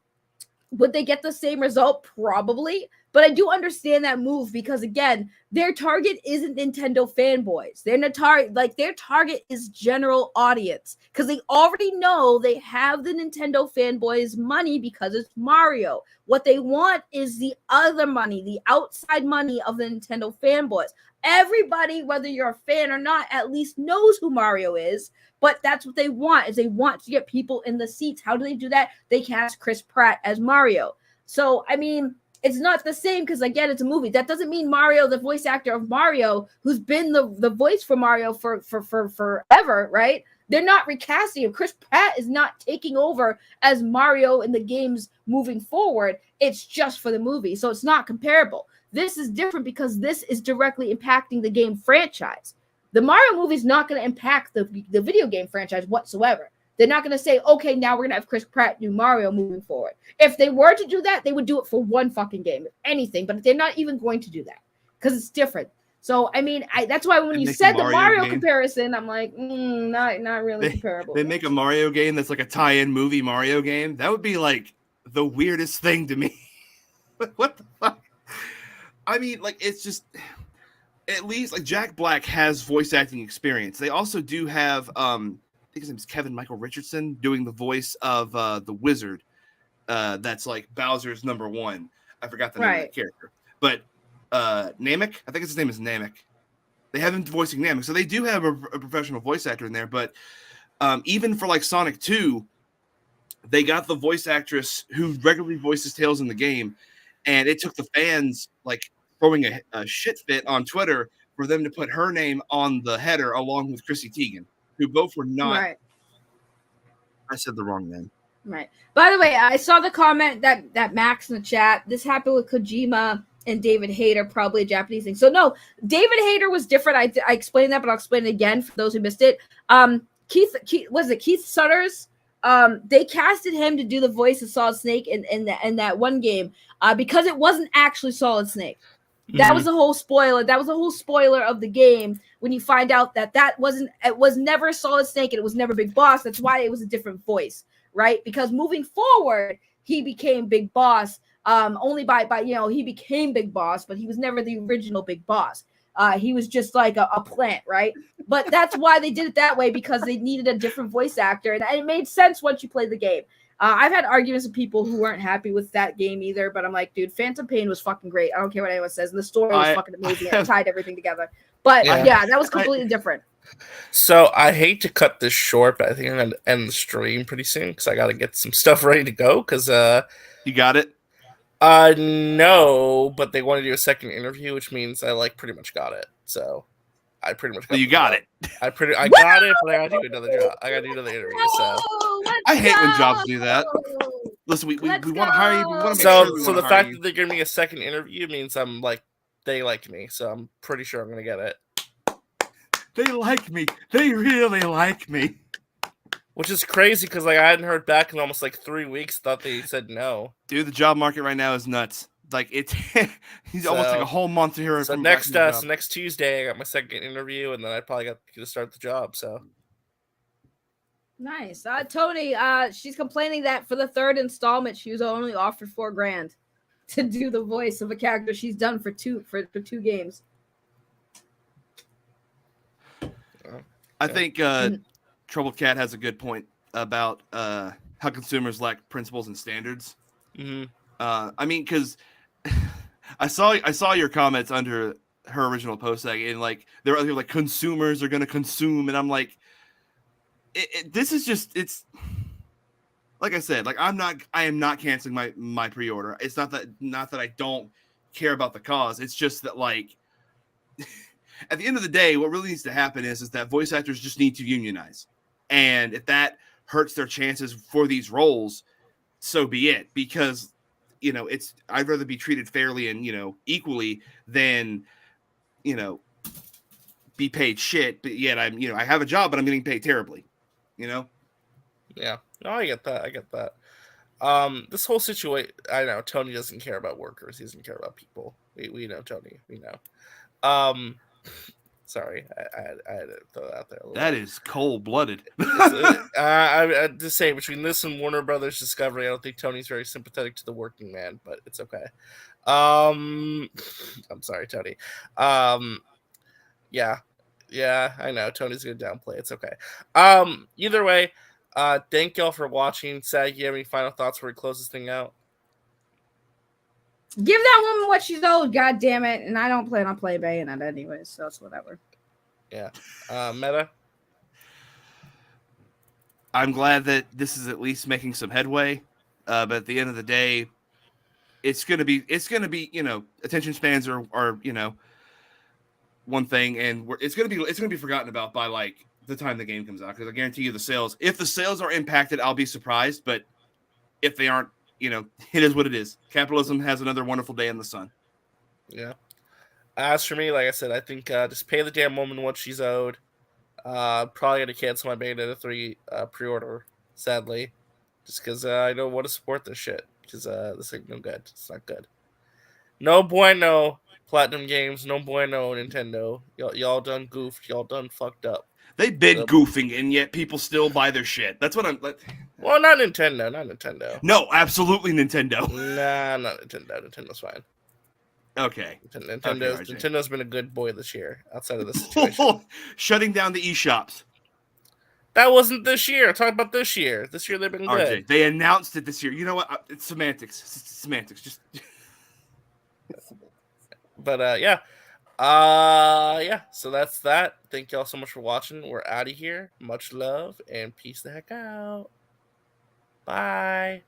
would they get the same result? Probably. But I do understand that move because, again, their target isn't Nintendo fanboys. Their target is general audience because they already know they have the Nintendo fanboys' money because it's Mario. What they want is the other money, the outside money of the Nintendo fanboys. Everybody, whether you're a fan or not, at least knows who Mario is. But that's what they want, is they want to get people in the seats. How do they do that? They cast Chris Pratt as Mario. So, I mean, it's not the same because, again, it's a movie. That doesn't mean Mario, the voice actor of Mario, who's been the voice for Mario for forever, right? They're not recasting him. Chris Pratt is not taking over as Mario in the games moving forward. It's just for the movie. So it's not comparable. This is different because this is directly impacting the game franchise. The Mario movie is not going to impact the video game franchise whatsoever. They're not going to say, okay, now we're going to have Chris Pratt do Mario moving forward. If they were to do that, they would do it for one fucking game, if anything. But they're not even going to do that because it's different. So I mean, that's why when They you make a said the Mario Mario game. comparison, I'm like, not really comparable. They make a Mario game that's like a tie-in movie Mario game. That would be like the weirdest thing to me. What the fuck? I mean, like, it's just, at least like Jack Black has voice acting experience. They also do have I think his name is Kevin Michael Richardson doing the voice of the wizard. That's like Bowser's number one. I forgot the name of that character, but Namek. I think his name is Namek. They have him voicing Namek, so they do have a professional voice actor in there. But even for like Sonic 2, they got the voice actress who regularly voices Tails in the game, and it took the fans like throwing a shit fit on Twitter for them to put her name on the header along with Chrissy Teigen, who both were not. Right. I said the wrong name. Right. By the way, I saw the comment that Max in the chat. This happened with Kojima and David Hayter, probably a Japanese thing. So no, David Hayter was different. I explained that, but I'll explain it again for those who missed it. Keith Sutters? They casted him to do the voice of Solid Snake in that one game because it wasn't actually Solid Snake. That was the whole spoiler. That was the whole spoiler of the game when you find out that it was never Solid Snake and it was never Big Boss. That's why it was a different voice, right? Because moving forward, he became Big Boss only by he became Big Boss, but he was never the original Big Boss. He was just like a plant, right? But that's why they did it that way, because they needed a different voice actor, and it made sense once you played the game. I've had arguments with people who weren't happy with that game either, but I'm like, dude, Phantom Pain was fucking great. I don't care what anyone says, and the story was fucking amazing. It tied everything together. But yeah, that was completely different. So I hate to cut this short, but I think I'm gonna end the stream pretty soon because I gotta get some stuff ready to go. Because you got it. No, but they want to do a second interview, which means I like pretty much got it. So I pretty much got you got it. I got it, but I gotta do another job. I gotta do another interview. So I hate when jobs do that. Listen, we want to hire you. We want to make sure so the fact that they're giving me a second interview means I'm like they like me. So I'm pretty sure I'm gonna get it. They like me. They really like me. Which is crazy because like I hadn't heard back in almost like 3 weeks. Thought they said no. Dude, the job market right now is nuts. Like it's he's almost like a whole month to hear. So next Tuesday, I got my second interview, and then I probably got to start the job. So nice, Tony. She's complaining that for the third installment, she was only offered $4,000 to do the voice of a character she's done for two games. I think Troubled Cat has a good point about how consumers lack principles and standards. Mm-hmm. I mean, because I saw your comments under her original post, and like they're like consumers are gonna consume, and I'm like, this is just it's like I said, like I am not canceling my pre-order. It's not that I don't care about the cause. It's just that like. At the end of the day, what really needs to happen is that voice actors just need to unionize. And if hurts their chances for these roles, so be it. Because, I'd rather be treated fairly and, equally than, be paid shit. But yet I have a job, but I'm getting paid terribly, Yeah. No, I get that. This whole situation, I know Tony doesn't care about workers. He doesn't care about people. We know Tony. We know. Sorry, I had to throw that out there. That is cold-blooded. I just saying, between this and Warner Brothers Discovery, I don't think Tony's very sympathetic to the working man, but it's okay. I'm sorry, Tony. Yeah, I know Tony's gonna downplay. It's okay. Either way, thank y'all for watching. Sag, you have any final thoughts before we close this thing out? Give that woman what she's owed, god damn it. And I don't plan on playing Bayonetta anyway, so it's whatever. Yeah. Meta? I'm glad that this is at least making some headway. But at the end of the day, it's gonna be, attention spans are one thing, and it's gonna be forgotten about by like the time the game comes out, because I guarantee you if the sales are impacted, I'll be surprised. But if they aren't, it is what it is. Capitalism has another wonderful day in the sun. Yeah. As for me, like I said, I think just pay the damn woman what she's owed. Probably gonna cancel my Bayonetta 3 pre-order, sadly, just because I don't want to support this shit. Because this ain't no good. It's not good. No bueno. Platinum Games, no bueno, Nintendo. Y'all done goofed. Y'all done fucked up. They've been goofing, and yet people still buy their shit. That's what I'm like. Well, not Nintendo. Not Nintendo. No, absolutely Nintendo. Nah, not Nintendo. Nintendo's fine. Okay. Nintendo's been a good boy this year, outside of this situation. Shutting down the eShops. That wasn't this year. Talk about this year. This year they've been good. RJ, they announced it this year. You know what? It's semantics. It's semantics. Just. But yeah. So that's that. Thank y'all so much for watching. We're out of here. Much love and peace the heck out. Bye.